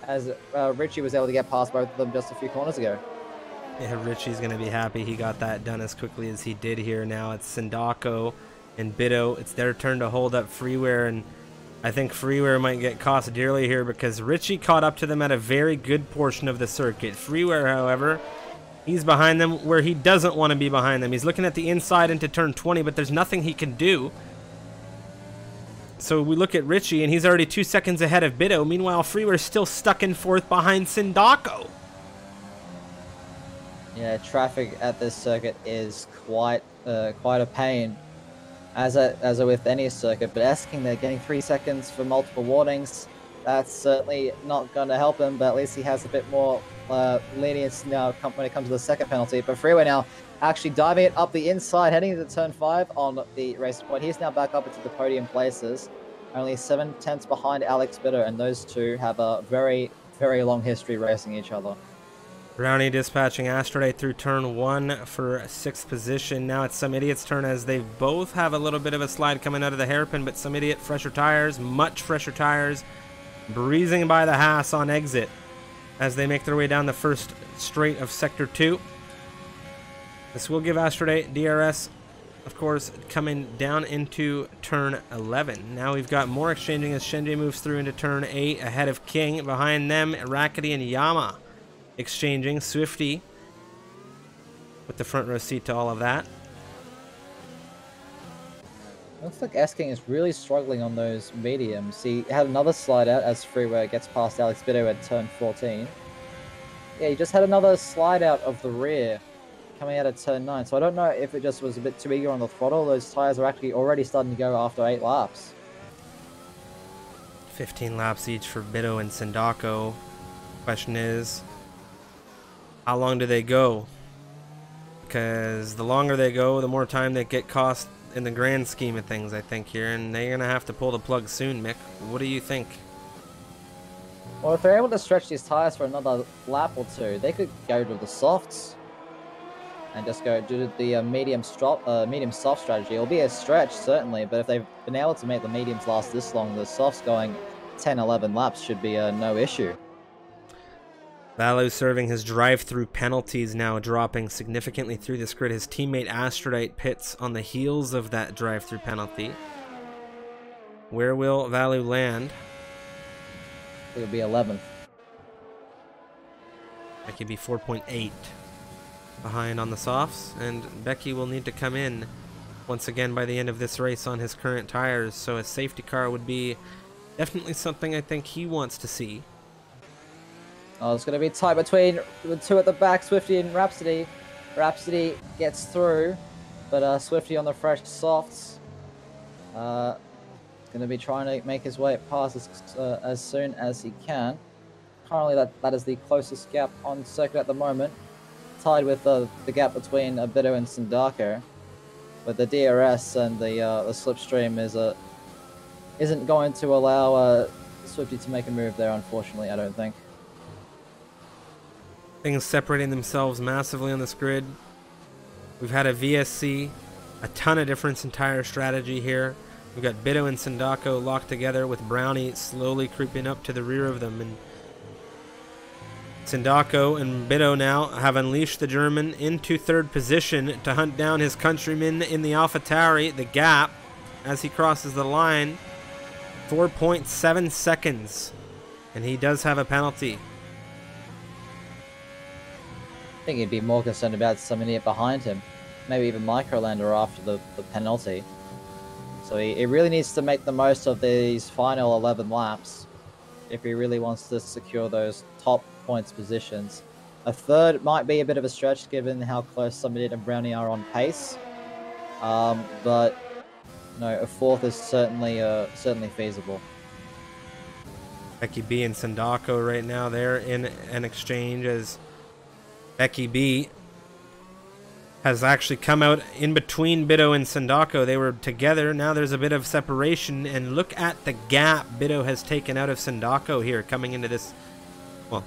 as Richie was able to get past both of them just a few corners ago. Yeah, Richie's going to be happy he got that done as quickly as he did here. Now it's Sindako and Bido. It's their turn to hold up Freeware, and I think Freeware might get cost dearly here because Richie caught up to them at a very good portion of the circuit. Freeware, however, he's behind them where he doesn't want to be behind them. He's looking at the inside into turn 20, but there's nothing he can do. So we look at Richie, and he's already 2 seconds ahead of Bido. Meanwhile, Freeware's still stuck in fourth behind Sindako. Yeah, traffic at this circuit is quite a pain, as with any circuit. But asking they're getting 3 seconds for multiple warnings. That's certainly not going to help him. But at least he has a bit more lenience now when it comes to the second penalty. But Freeway now actually diving it up the inside, heading into turn 5 on the race point. He's now back up into the podium places, only 7/10 behind Alex Bitter, and those two have a very, very long history racing each other. Brownie dispatching Astrode through turn 1 for 6th position. Now it's Some Idiot's turn as they both have a little bit of a slide coming out of the hairpin, but Some Idiot fresher tires, much fresher tires, breezing by the Haas on exit as they make their way down the first straight of Sector 2. This will give Astrode DRS, of course, coming down into turn 11. Now we've got more exchanging as Shenji moves through into turn 8 ahead of King. Behind them, Rackety and Yama exchanging. Swifty with the front row seat to all of that. Looks like S-King is really struggling on those mediums. He had another slide out as Freeway gets past Alex Bido at turn 14. Yeah, he just had another slide out of the rear coming out at turn 9. So I don't know if it just was a bit too eager on the throttle. Those tires are actually already starting to go after 8 laps. 15 laps each for Bido and Sindako. Question is, how long do they go? Because the longer they go, the more time they get cost in the grand scheme of things, I think, here. And they're going to have to pull the plug soon, Mick. What do you think? Well, if they're able to stretch these tires for another lap or two, they could go to the softs and just go do the medium soft strategy. It'll be a stretch, certainly, but if they've been able to make the mediums last this long, the softs going 10, 11 laps should be no issue. Valu serving his drive-through penalties now, dropping significantly through this grid. His teammate Astrode pits on the heels of that drive-through penalty. Where will Valu land? It'll be 11th. That could be 4.8 behind on the softs, and Becky will need to come in once again by the end of this race on his current tires, so a safety car would be definitely something I think he wants to see. Oh, it's going to be tight between the two at the back, Swifty and Rhapsody. Rhapsody gets through, but Swifty on the fresh softs. Going to be trying to make his way past as soon as he can. Currently, that is the closest gap on circuit at the moment, tied with the gap between Bido and Sindako. But the DRS and the slipstream isn't going to allow Swifty to make a move there, unfortunately, I don't think. Things separating themselves massively on this grid. We've had a VSC, a ton of difference in tire strategy here. We've got Bido and Sindako locked together with Brownie slowly creeping up to the rear of them. And Sindako and Bido now have unleashed the German into third position to hunt down his countryman in the AlphaTauri. The gap, as he crosses the line, 4.7 seconds. And he does have a penalty. I think he'd be more concerned about Some Idiot behind him. Maybe even Microlander after the penalty. So he really needs to make the most of these final 11 laps if he really wants to secure those top points positions. A third might be a bit of a stretch given how close Some Idiot and Brownie are on pace. But no, a fourth is certainly feasible. Becky B and Sindako right now, they're in an exchange as Becky B has actually come out in between Bido and Sindako. They were together. Now there's a bit of separation, and look at the gap Bido has taken out of Sindako here coming into this, well,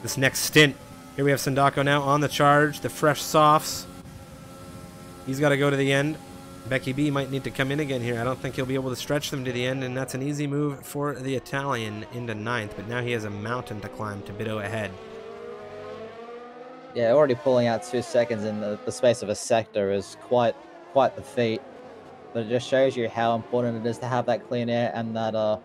this next stint. Here we have Sindako now on the charge, the fresh softs. He's got to go to the end. Becky B might need to come in again here. I don't think he'll be able to stretch them to the end, and that's an easy move for the Italian into 9th, but now he has a mountain to climb to Bido ahead. Yeah, already pulling out 2 seconds in the space of a sector is quite the feat. but it just shows you how important it is to have that clean air and that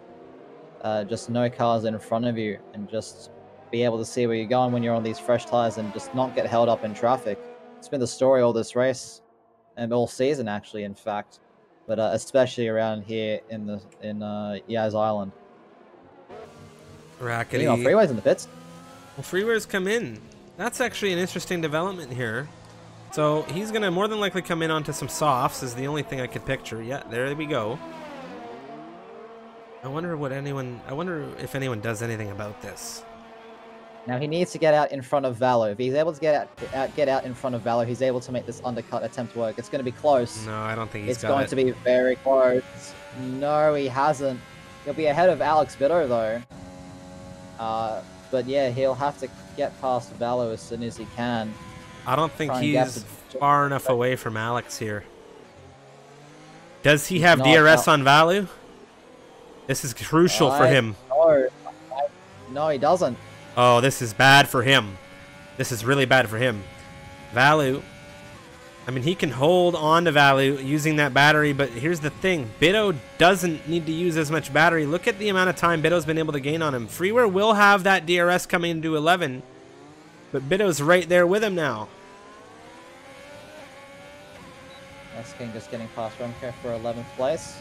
just no cars in front of you, and just be able to see where you're going when you're on these fresh tires and just not get held up in traffic. It's been the story all this race and all season, actually, in fact, but especially around here in Yaz Island. Rackety. You know, Freeway's in the pits. Well, Freeware's come in. That's actually an interesting development here. So he's going to more than likely come in onto some softs is the only thing I could picture. Yeah, there we go. I wonder if anyone does anything about this. Now he needs to get out in front of Valo. If he's able to get out in front of Valo, he's able to make this undercut attempt work. It's going to be close. No, I don't think he's got it. It's going to be very close. No, he hasn't. He'll be ahead of Alex Bitto, though. But yeah, he'll have to get past Valo as soon as he can. I don't think he's far enough away from Alex here. Does he have DRS on Valo? This is crucial for him. No, he doesn't. Oh, this is bad for him. This is really bad for him. Valu. I mean, he can hold on to Valu using that battery, but here's the thing. Bitto doesn't need to use as much battery. Look at the amount of time Bitto's been able to gain on him. Freeware will have that DRS coming into 11, but Bitto's right there with him now. King just getting past Remco for 11th place.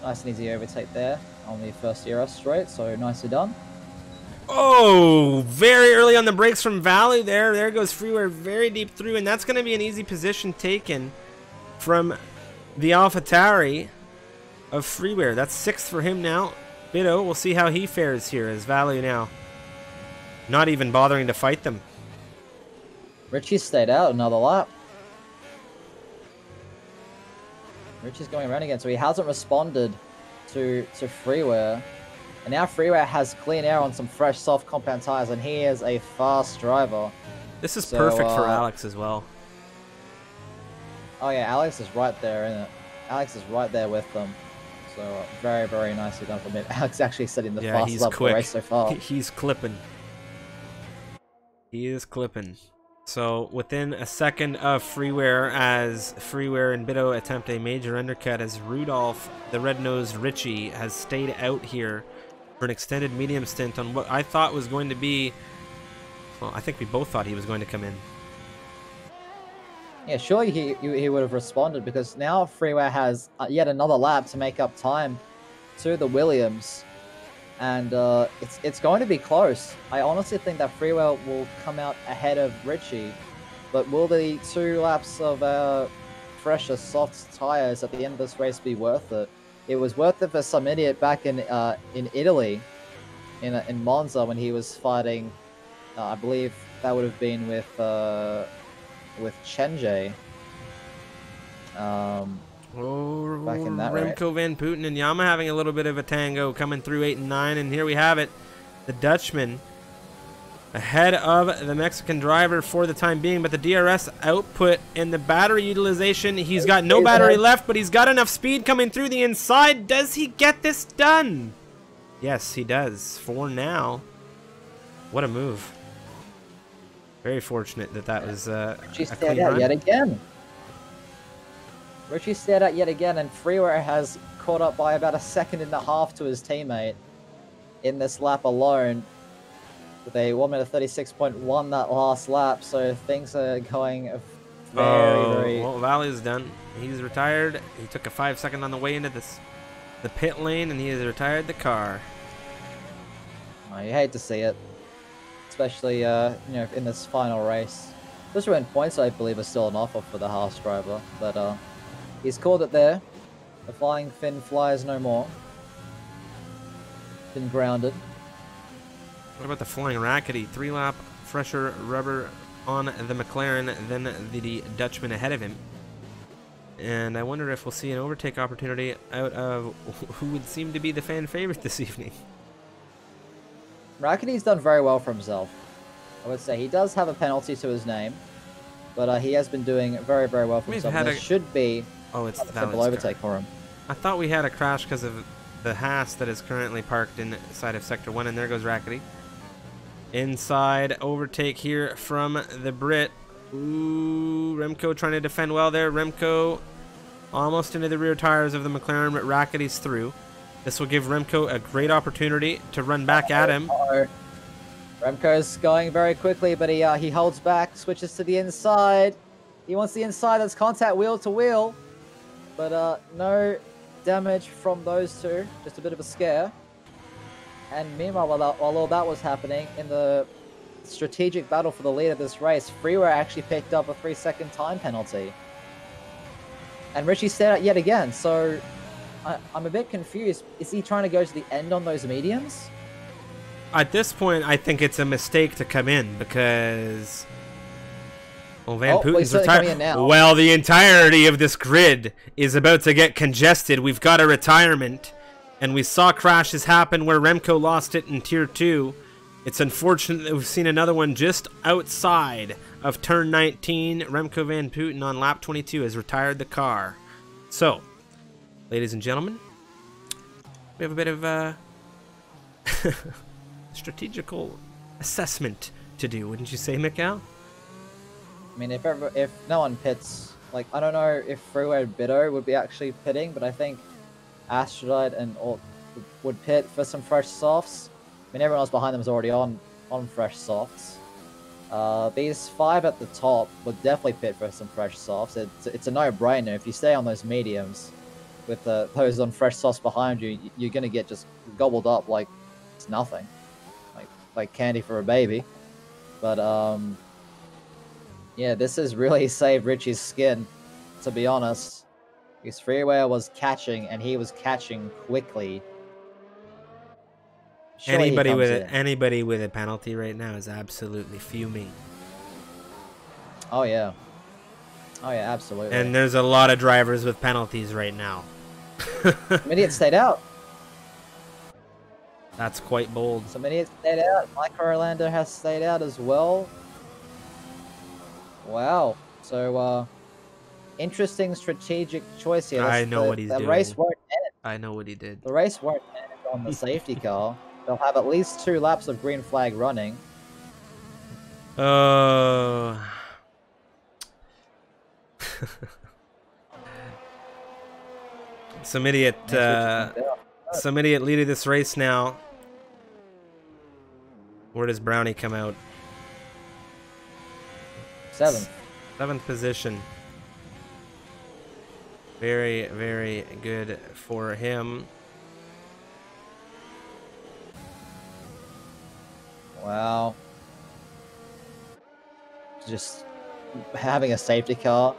Nice and easy overtake there on the first DRS straight, so nicely done. Oh, very early on the brakes from Valley there. There goes Freeware very deep through, and that's going to be an easy position taken from the AlphaTauri of Freeware. That's 6th for him now. Bitto, we'll see how he fares here as Valley now not even bothering to fight them. Richie stayed out another lap. Richie's going around again, so he hasn't responded to Freeware. And now Freeware has clean air on some fresh, soft compound tires, and he is a fast driver. This is perfect for Alex as well. Oh yeah, Alex is right there, isn't it? Alex is right there with them. So very, very nicely done from him. Alex actually setting the fastest lap of the race so far. He's clipping. He is clipping. So within a second of Freeware, as Freeware and Bitto attempt a major undercut, as Rudolph, the red-nosed Richie, has stayed out here for an extended medium stint on what I thought was going to be, well, I think we both thought he was going to come in. Yeah, surely he would have responded, because now Freeware has yet another lap to make up time to the Williams. And it's going to be close. I honestly think that Freeware will come out ahead of Richie, but will the 2 laps of fresher, soft tires at the end of this race be worth it? It was worth it for some idiot back in Italy, in Monza, when he was fighting. I believe that would have been with Chenje. Back in that Remco Van Putten and Yama having a little bit of a tango coming through 8 and 9, and here we have it. The Dutchman ahead of the Mexican driver for the time being, but the DRS output and the battery utilization, he's got no battery left, but he's got enough speed coming through the inside. Does he get this done? Yes, he does, for now. What a move. Very fortunate that was a clean run. Yet again. Richie stared out yet again, and Freeware has caught up by about 1.5 seconds to his teammate in this lap alone, with a 1:36.1 that last lap, so things are going very... Well, Valley's done. He's retired. He took a 5-second on the way into the pit lane, and he has retired the car. Oh, you hate to see it, especially you know, in this final race. Just when points, I believe, are still on offer for the Haas driver, but he's called it there. The flying fin flies no more. Been grounded. What about the flying Rackety? 3-lap fresher rubber on the McLaren than the Dutchman ahead of him. And I wonder if we'll see an overtake opportunity out of who would seem to be the fan favorite this evening. Rackety's done very well for himself. I would say he does have a penalty to his name, but he has been doing very, very well for himself. There should be it's a simple overtake for him. I thought we had a crash because of the Haas that is currently parked inside of Sector 1, and there goes Rackety. Inside overtake here from the Brit. Ooh, Remco trying to defend well there. Remco almost into the rear tires of the McLaren, but Rackety's through. This will give Remco a great opportunity to run back at him. Remco's going very quickly, but he holds back, switches to the inside. He wants the inside. That's contact wheel to wheel, but no damage from those two. Just a bit of a scare. And meanwhile, while all that was happening, in the strategic battle for the lead of this race, Freeway actually picked up a 3-second time penalty. And Richie stayed out yet again, so I'm a bit confused. Is he trying to go to the end on those mediums? At this point, I think it's a mistake to come in because... Well, Van Puten's retired. Well, the entirety of this grid is about to get congested. We've got a retirement, and we saw crashes happen where Remco lost it in Tier 2. It's unfortunate that we've seen another one just outside of turn 19. Remco Van Puten on lap 22 has retired the car. So, ladies and gentlemen, we have a bit of a strategical assessment to do, wouldn't you say, Mikal? I mean, if no one pits, like, I don't know if Freeway and Bitto would be actually pitting, but I think Astrodite and Alt would pit for some fresh softs. I mean, everyone else behind them is already on fresh softs. These 5 at the top would definitely pit for some fresh softs. It's a no-brainer. If you stay on those mediums with those on fresh softs behind you, you're going to get just gobbled up like it's nothing. Like candy for a baby. But, yeah, this has really saved Richie's skin, to be honest. His Freeway was catching, and he was catching quickly. Surely anybody with a penalty right now is absolutely fuming. Oh yeah, absolutely. And there's a lot of drivers with penalties right now. Some idiots stayed out. That's quite bold. Some idiots stayed out. Mike Orlando has stayed out as well. Wow. So, interesting strategic choice here. I know what he's doing. The race won't end. I know what he did. The race won't end on the safety car. They'll have at least 2 laps of green flag running. Some idiot leading this race now. Where does Brownie come out? 7th. 7th position. Very, very good for him. Wow. Just having a safety car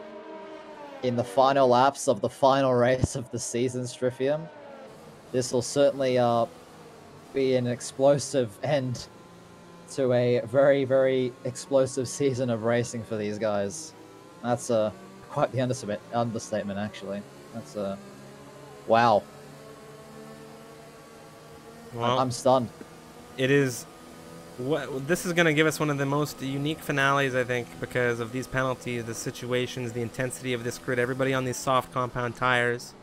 in the final laps of the final race of the season, Stryfium. This will certainly be an explosive end to a very, very explosive season of racing for these guys. That's quite the understatement, actually. That's wow. Well, I'm stunned. It is. This is going to give us one of the most unique finales, I think, because of these penalties, the situations, the intensity of this grid. Everybody on these soft compound tires.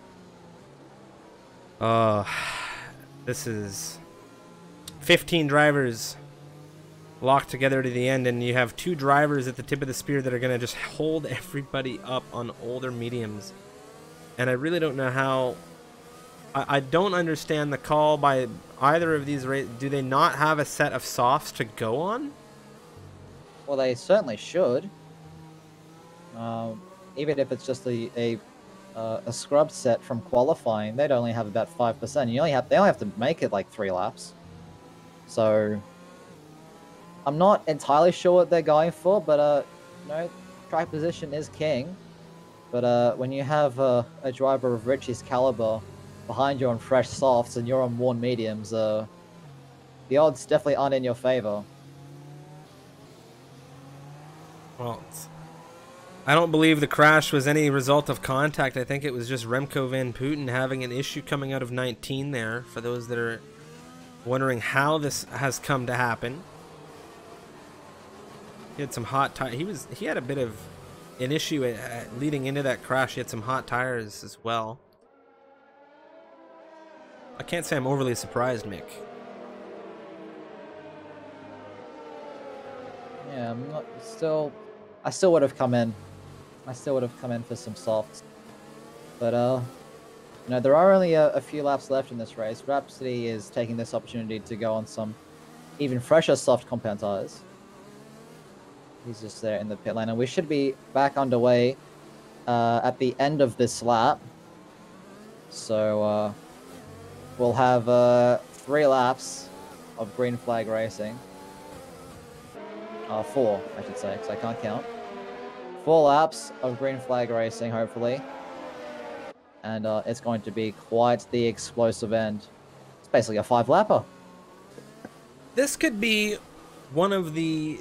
This is 15 drivers locked together to the end, and you have 2 drivers at the tip of the spear that are going to just hold everybody up on older mediums. And I really don't know how... I don't understand the call by either of these races. Do they not have a set of softs to go on? Well, they certainly should. Even if it's just a scrub set from qualifying, they'd only have about 5%. They only have to make it like 3 laps. So I'm not entirely sure what they're going for, but track position is king. But when you have a driver of Richie's caliber behind you on fresh softs and you're on worn mediums, the odds definitely aren't in your favor. Well, I don't believe the crash was any result of contact. I think it was just Remco Van Puten having an issue coming out of 19 there, for those that are wondering how this has come to happen. He had some hot tires. He had a bit of an issue leading into that crash. He had some hot tires as well. I can't say I'm overly surprised, Mick. Yeah, I'm not I still would have come in. I still would have come in for some softs. But you know, there are only a few laps left in this race. Rhapsody is taking this opportunity to go on some even fresher soft compound tires. He's just there in the pit lane, and we should be back underway at the end of this lap. So we'll have 3 laps of green flag racing. 4, I should say, because I can't count. 4 laps of green flag racing, hopefully. And it's going to be quite the explosive end. It's basically a 5-lapper. This could be one of the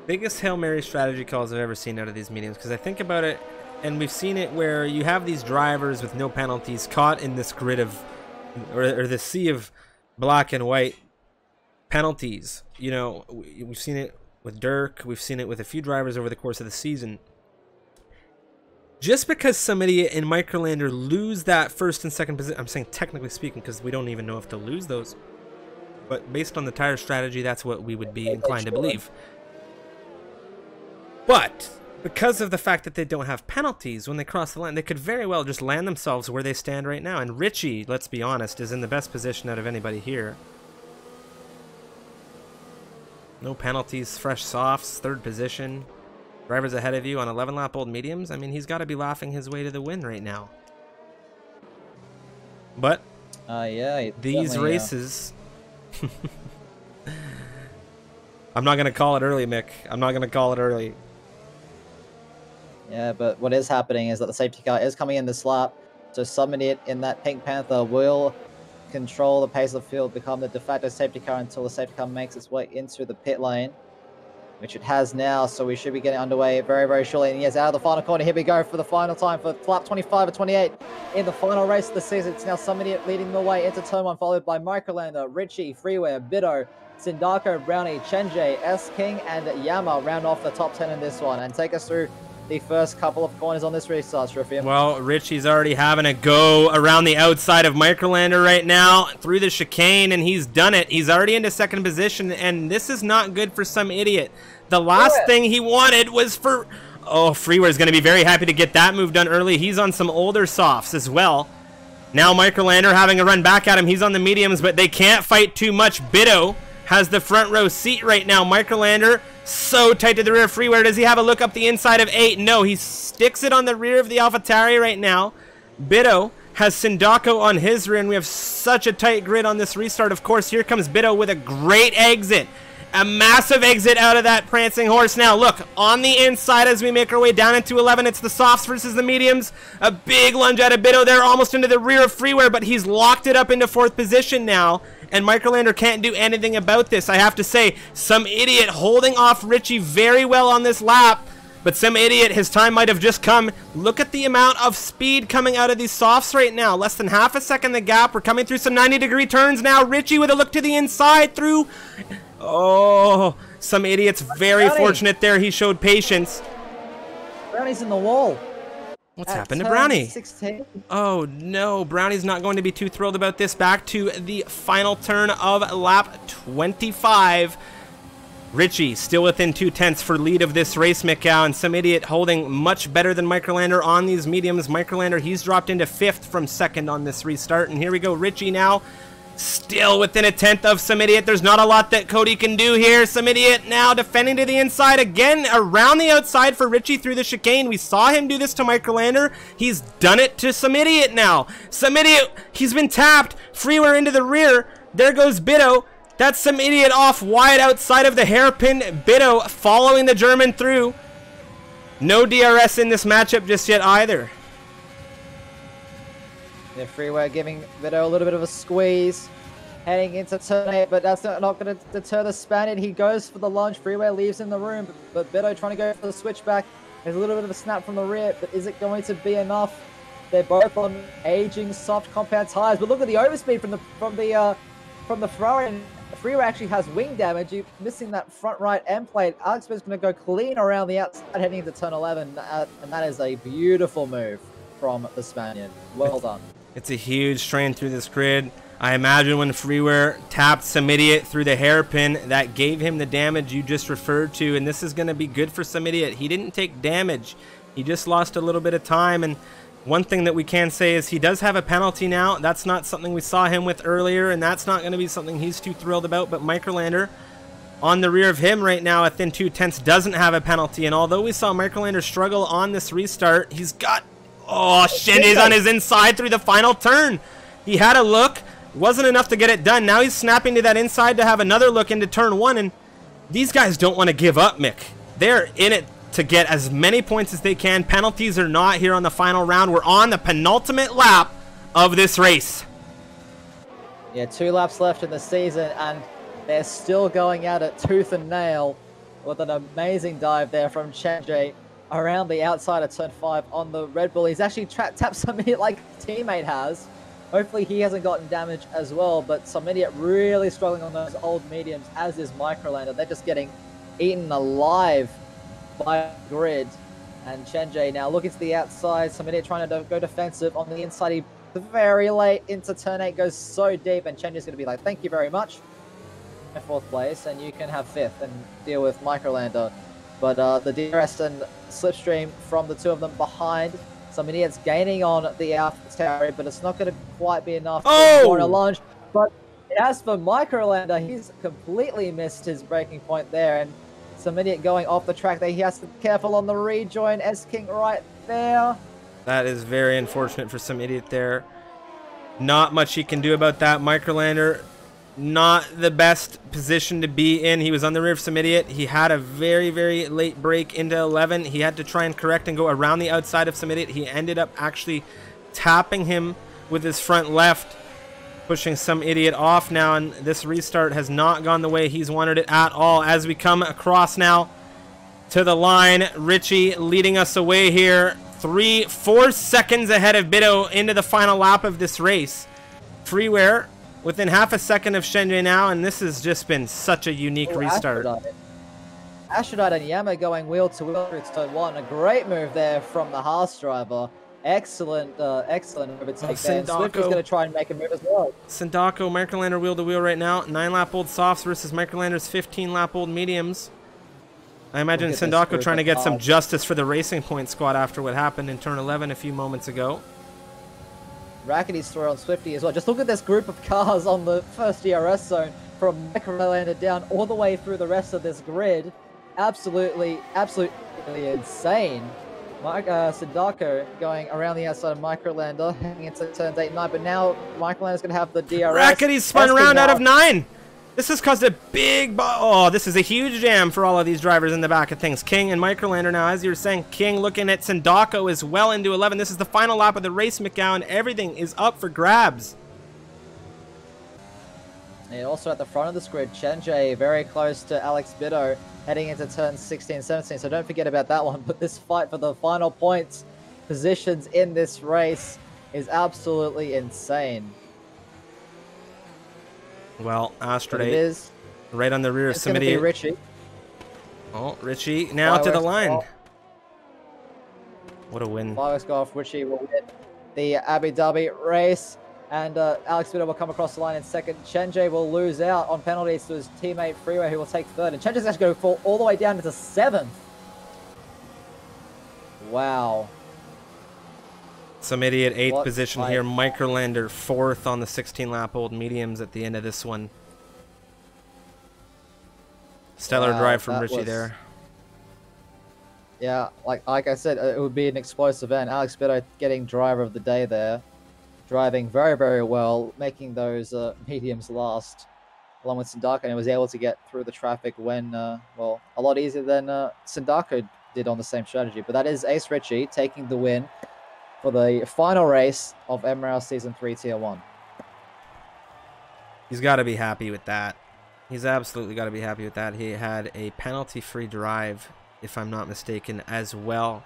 biggest Hail Mary strategy calls I've ever seen out of these mediums, because I think about it, and we've seen it where you have these drivers with no penalties caught in this grid of, or the sea of black and white penalties. You know, we've seen it with Dirk, we've seen it with a few drivers over the course of the season. Just because some idiot in Microlander lose that first and second position, I'm saying technically speaking, because we don't even know if they'll lose those, but based on the tire strategy, that's what we would be inclined to believe. But because of the fact that they don't have penalties when they cross the line, they could very well just land themselves where they stand right now. And Richie, let's be honest, is in the best position out of anybody here. No penalties, fresh softs, 3rd position. Drivers ahead of you on 11-lap-old mediums. I mean, he's got to be laughing his way to the win right now. But yeah, these races... I'm not going to call it early, Mick. I'm not going to call it early. Yeah, but what is happening is that the safety car is coming in this lap. So some idiot in that Pink Panther will control the pace of the field, become the de facto safety car until the safety car makes its way into the pit lane, which it has now. So we should be getting underway very, very shortly. And yes, out of the final corner, here we go for the final time for lap 25 or 28 in the final race of the season. It's now some idiot leading the way into turn 1, followed by Microlander, Richie, Freeware, Bido, Sindako, Brownie, Chenjay, S-King, and Yama round off the top 10 in this one and take us through the first couple of corners on this restart, Shrifium. Well, Richie's already having a go around the outside of Microlander right now through the chicane, and he's done it. He's already into 2nd position, and this is not good for some idiot. The last thing he wanted was for... Oh, Freeware's going to be very happy to get that move done early. He's on some older softs as well. Now Microlander having a run back at him. He's on the mediums, but they can't fight too much. Bido has the front row seat right now. Microlander so tight to the rear of Freeware. Does he have a look up the inside of 8? No, he sticks it on the rear of the AlphaTauri right now. Bido has Sindako on his rear, and we have such a tight grid on this restart. Of course, here comes Bido with a great exit. A massive exit out of that prancing horse. Now, look, on the inside as we make our way down into 11, it's the softs versus the mediums. A big lunge out of Bido there, almost into the rear of Freeware, but he's locked it up into 4th position now. And Microlander can't do anything about this. I have to say, some idiot holding off Richie very well on this lap. But some idiot, his time might have just come. Look at the amount of speed coming out of these softs right now. Less than half a second the gap. We're coming through some 90-degree turns now. Richie with a look to the inside through... Oh, some idiot's very fortunate there. He showed patience. Brownie's in the wall. What's happened to Brownie? 16. Oh no, Brownie's not going to be too thrilled about this. Back to the final turn of lap 25. Richie still within 2/10 for lead of this race, Mikau, and some idiot holding much better than Microlander on these mediums. Microlander, he's dropped into 5th from 2nd on this restart, and here we go. Richie now still within 1/10 of some idiot. There's not a lot that Cody can do here. Some idiot now defending to the inside again, around the outside for Richie through the chicane. We saw him do this to Microlander. He's done it to some idiot now. Some idiot, he's been tapped. Freeware into the rear. There goes Bido. That's some idiot off wide outside of the hairpin. Bido following the German through. No DRS in this matchup just yet either. Yeah, Freeware giving Bido a little bit of a squeeze. Heading into turn 8, but that's not going to deter the Spaniard. He goes for the lunge. Freeware leaves in the room, but Bido trying to go for the switchback. There's a little bit of a snap from the rear, but is it going to be enough? They're both on aging soft compound tires, but look at the overspeed from the Ferrari. And Freeware actually has wing damage. You're missing that front right end plate. Alex is going to go clean around the outside heading into turn 11, and that is a beautiful move from the Spaniard. Well done. It's a huge strain through this grid. I imagine when Freeware tapped some idiot through the hairpin, that gave him the damage you just referred to, and this is going to be good for some idiot. He didn't take damage. He just lost a little bit of time, and One thing that we can say is he does have a penalty now. That's not something we saw him with earlier, and that's not going to be something he's too thrilled about. But Microlander on the rear of him right now at thin 2/10 doesn't have a penalty. And although we saw Microlander struggle on this restart, he's got... Oh, Shinji's on his inside through the final turn. He had a look. Wasn't enough to get it done. Now he's snapping to that inside to have another look into turn 1. And these guys don't want to give up, Mick. They're in it to get as many points as they can. Penalties are not here on the final round. We're on the penultimate lap of this race. Yeah, 2 laps left in the season, and they're still going at it tooth and nail with an amazing dive there from Chenjay around the outside of turn 5 on the Red Bull. He's actually tapped some idiot like teammate has. Hopefully he hasn't gotten damage as well, but some idiot really struggling on those old mediums, as is Microlander. They're just getting eaten alive by grid. And Chenjay now looking to the outside. Some idiot trying to go defensive on the inside. He very late into turn 8 goes so deep, and Chenjay's going to be like, thank you very much. 4th place, and you can have 5th and deal with Microlander. But the DRS and slipstream from the 2 of them behind. Some idiots gaining on the AlphaTauri, but it's not going to quite be enough for a launch. But as for Microlander, he's completely missed his breaking point there, and some idiot going off the track there. He has to be careful on the rejoin. S-King right there. That is very unfortunate for some idiot there. Not much he can do about that. Microlander, not the best position to be in. He was on the rear of some idiot. He had a very, very late break into 11. He had to try and correct and go around the outside of some idiot. He ended up actually tapping him with his front left, pushing some idiot off now, and this restart has not gone the way he's wanted it at all. As we come across now to the line, Richie leading us away here, 4 seconds ahead of Bido into the final lap of this race. Freeware within half a second of Shenjay now, and this has just been such a unique restart. Astrodite and Yama going wheel to wheel through turn 1. A great move there from the Haas driver. Excellent overtake there. And Swift is going to try and make a move as well. Sindako, Microlander wheel to wheel right now. 9-lap-old softs versus Microlander's 15-lap-old mediums. I imagine Sindako trying to get some justice for the Racing Point squad after what happened in turn 11 a few moments ago. Rackety's throw on Swifty as well. Just look at this group of cars on the first DRS zone from Microlander down all the way through the rest of this grid. Absolutely insane. Sindako going around the outside of Microlander, heading into turns 8 and 9, but now Microlander's going to have the DRS. Rackety's spun around out of 9! This has caused a big... Oh, this is a huge jam for all of these drivers in the back of things. King and Microlander now, as you were saying, King looking at Sindako as well into 11. This is the final lap of the race, McGowan. Everything is up for grabs. And also at the front of this grid, Chenjay very close to Alex Bido, heading into turns 16 and 17, so don't forget about that one. But this fight for the final points positions in this race is absolutely insane. Well, Astrodite is right on the rear of some idiot. Richie. Oh, Richie now to the line. What a win. Fireworks go off. Richie will win the Abu Dhabi race. And Alex Bido will come across the line in second. Chenjay will lose out on penalties to his teammate Freeway, who will take third. And Chenjay's actually going to fall all the way down into 7th. Wow. Some idiot 8th position here. Microlander 4th on the 16-lap-old mediums at the end of this one. Stellar drive from Richie there. Yeah, like I said, it would be an explosive end. Alex Bido getting driver of the day there. Driving very, very well, making those mediums last, along with Sindako, and was able to get through the traffic when, well, a lot easier than Sindako did on the same strategy. But that is Ace Richie taking the win for the final race of MRL Season 3 Tier 1. He's got to be happy with that. He's absolutely got to be happy with that. He had a penalty-free drive, if I'm not mistaken, as well.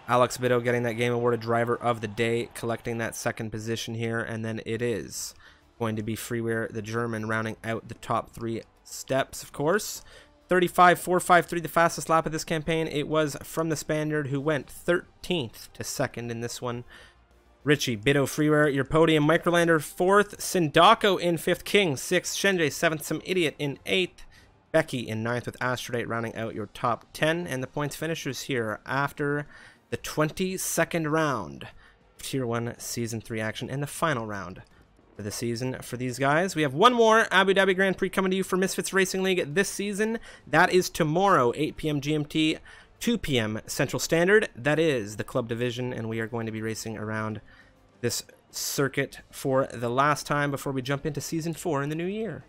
Alex Bido getting that game awarded driver of the day, collecting that 2nd position here, and then it is going to be Freeware, the German, rounding out the top 3 steps, of course. 35.453, the fastest lap of this campaign. It was from the Spaniard, who went 13th to 2nd in this one. Richie, Bido, Freeware, your podium. Microlander 4th, Sindako in 5th, King 6th, Shenjay 7th, some idiot in 8th, Becky in 9th with Astrodite rounding out your top 10. And the points finishers here after the 22nd round. Tier 1 Season 3 action and the final round for the season for these guys. We have one more Abu Dhabi Grand Prix coming to you for Misfits Racing League this season. That is tomorrow, 8 p.m. GMT, 2 p.m. Central Standard. That is the club division, and we are going to be racing around this circuit for the last time before we jump into Season 4 in the new year.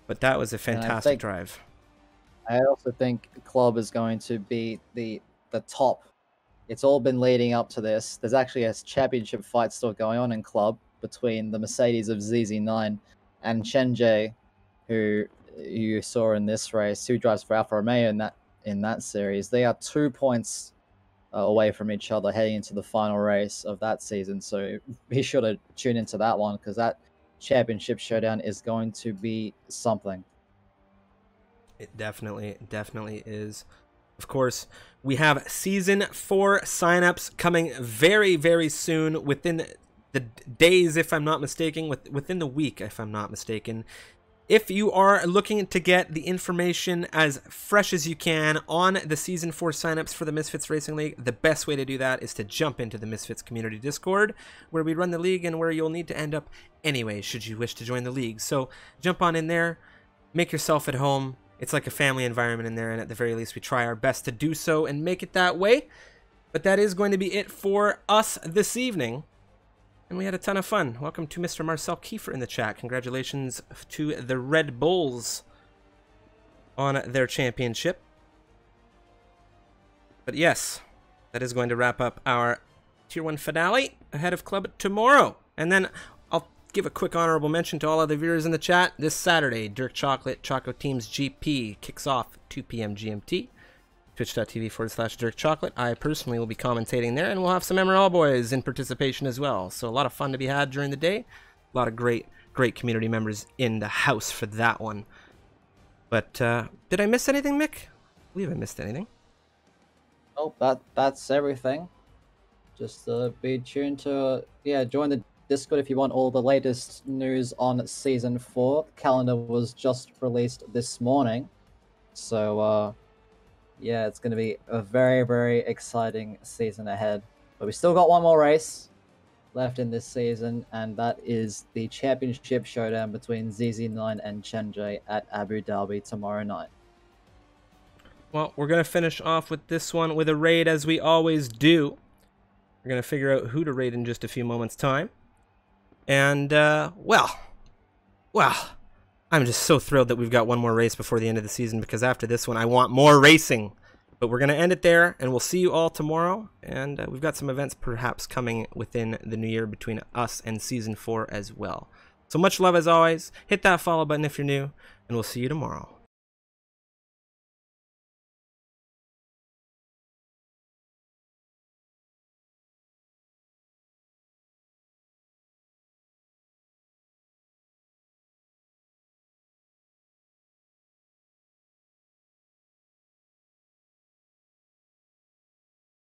But that was a fantastic drive. I also think Club is going to be the top. It's all been leading up to this. There's actually a championship fight still going on in Club between the Mercedes of ZZ9 and Chen, who you saw in this race, who drives for Alfa Romeo in that series. They are 2 points away from each other heading into the final race of that season. So be sure to tune into that one, because that championship showdown is going to be something. It definitely is. Of course, we have Season 4 signups coming very, very soon, within the days, if I'm not mistaken, within the week, if I'm not mistaken. If you are looking to get the information as fresh as you can on the Season 4 signups for the Misfits Racing League, the best way to do that is to jump into the Misfits Community Discord, where we run the league and where you'll need to end up anyway, should you wish to join the league. So jump on in there, make yourself at home. It's like a family environment in there, and at the very least, we try our best to do so and make it that way. But that is going to be it for us this evening. And we had a ton of fun. Welcome to Mr. Marcel Kiefer in the chat. Congratulations to the Red Bulls on their championship. But yes, that is going to wrap up our Tier 1 finale ahead of Club tomorrow. And then I'll give a quick honorable mention to all of the viewers in the chat. This Saturday, Dirk Chocolate Choco Teams GP kicks off 2 p.m. GMT. Twitch.tv/Dirk Chocolate. I personally will be commentating there, and we'll have some MRL boys in participation as well. So a lot of fun to be had during the day. A lot of great community members in the house for that one. But did I miss anything, Mick? I believe I missed anything. Oh, that's everything. Just be tuned to join the Discord if you want all the latest news on Season 4. The calendar was just released this morning, so yeah, it's going to be a very, very exciting season ahead. But we still got one more race left in this season, and that is the championship showdown between ZZ9 and Chen at Abu Dhabi tomorrow night. Well, we're going to finish off with this one with a raid, as we always do. We're going to figure out who to raid in just a few moments' time. And, well, I'm just so thrilled that we've got one more race before the end of the season, because after this one, I want more racing. But we're going to end it there, and we'll see you all tomorrow. And we've got some events perhaps coming within the new year between us and Season 4 as well. So much love as always. Hit that follow button if you're new, and we'll see you tomorrow.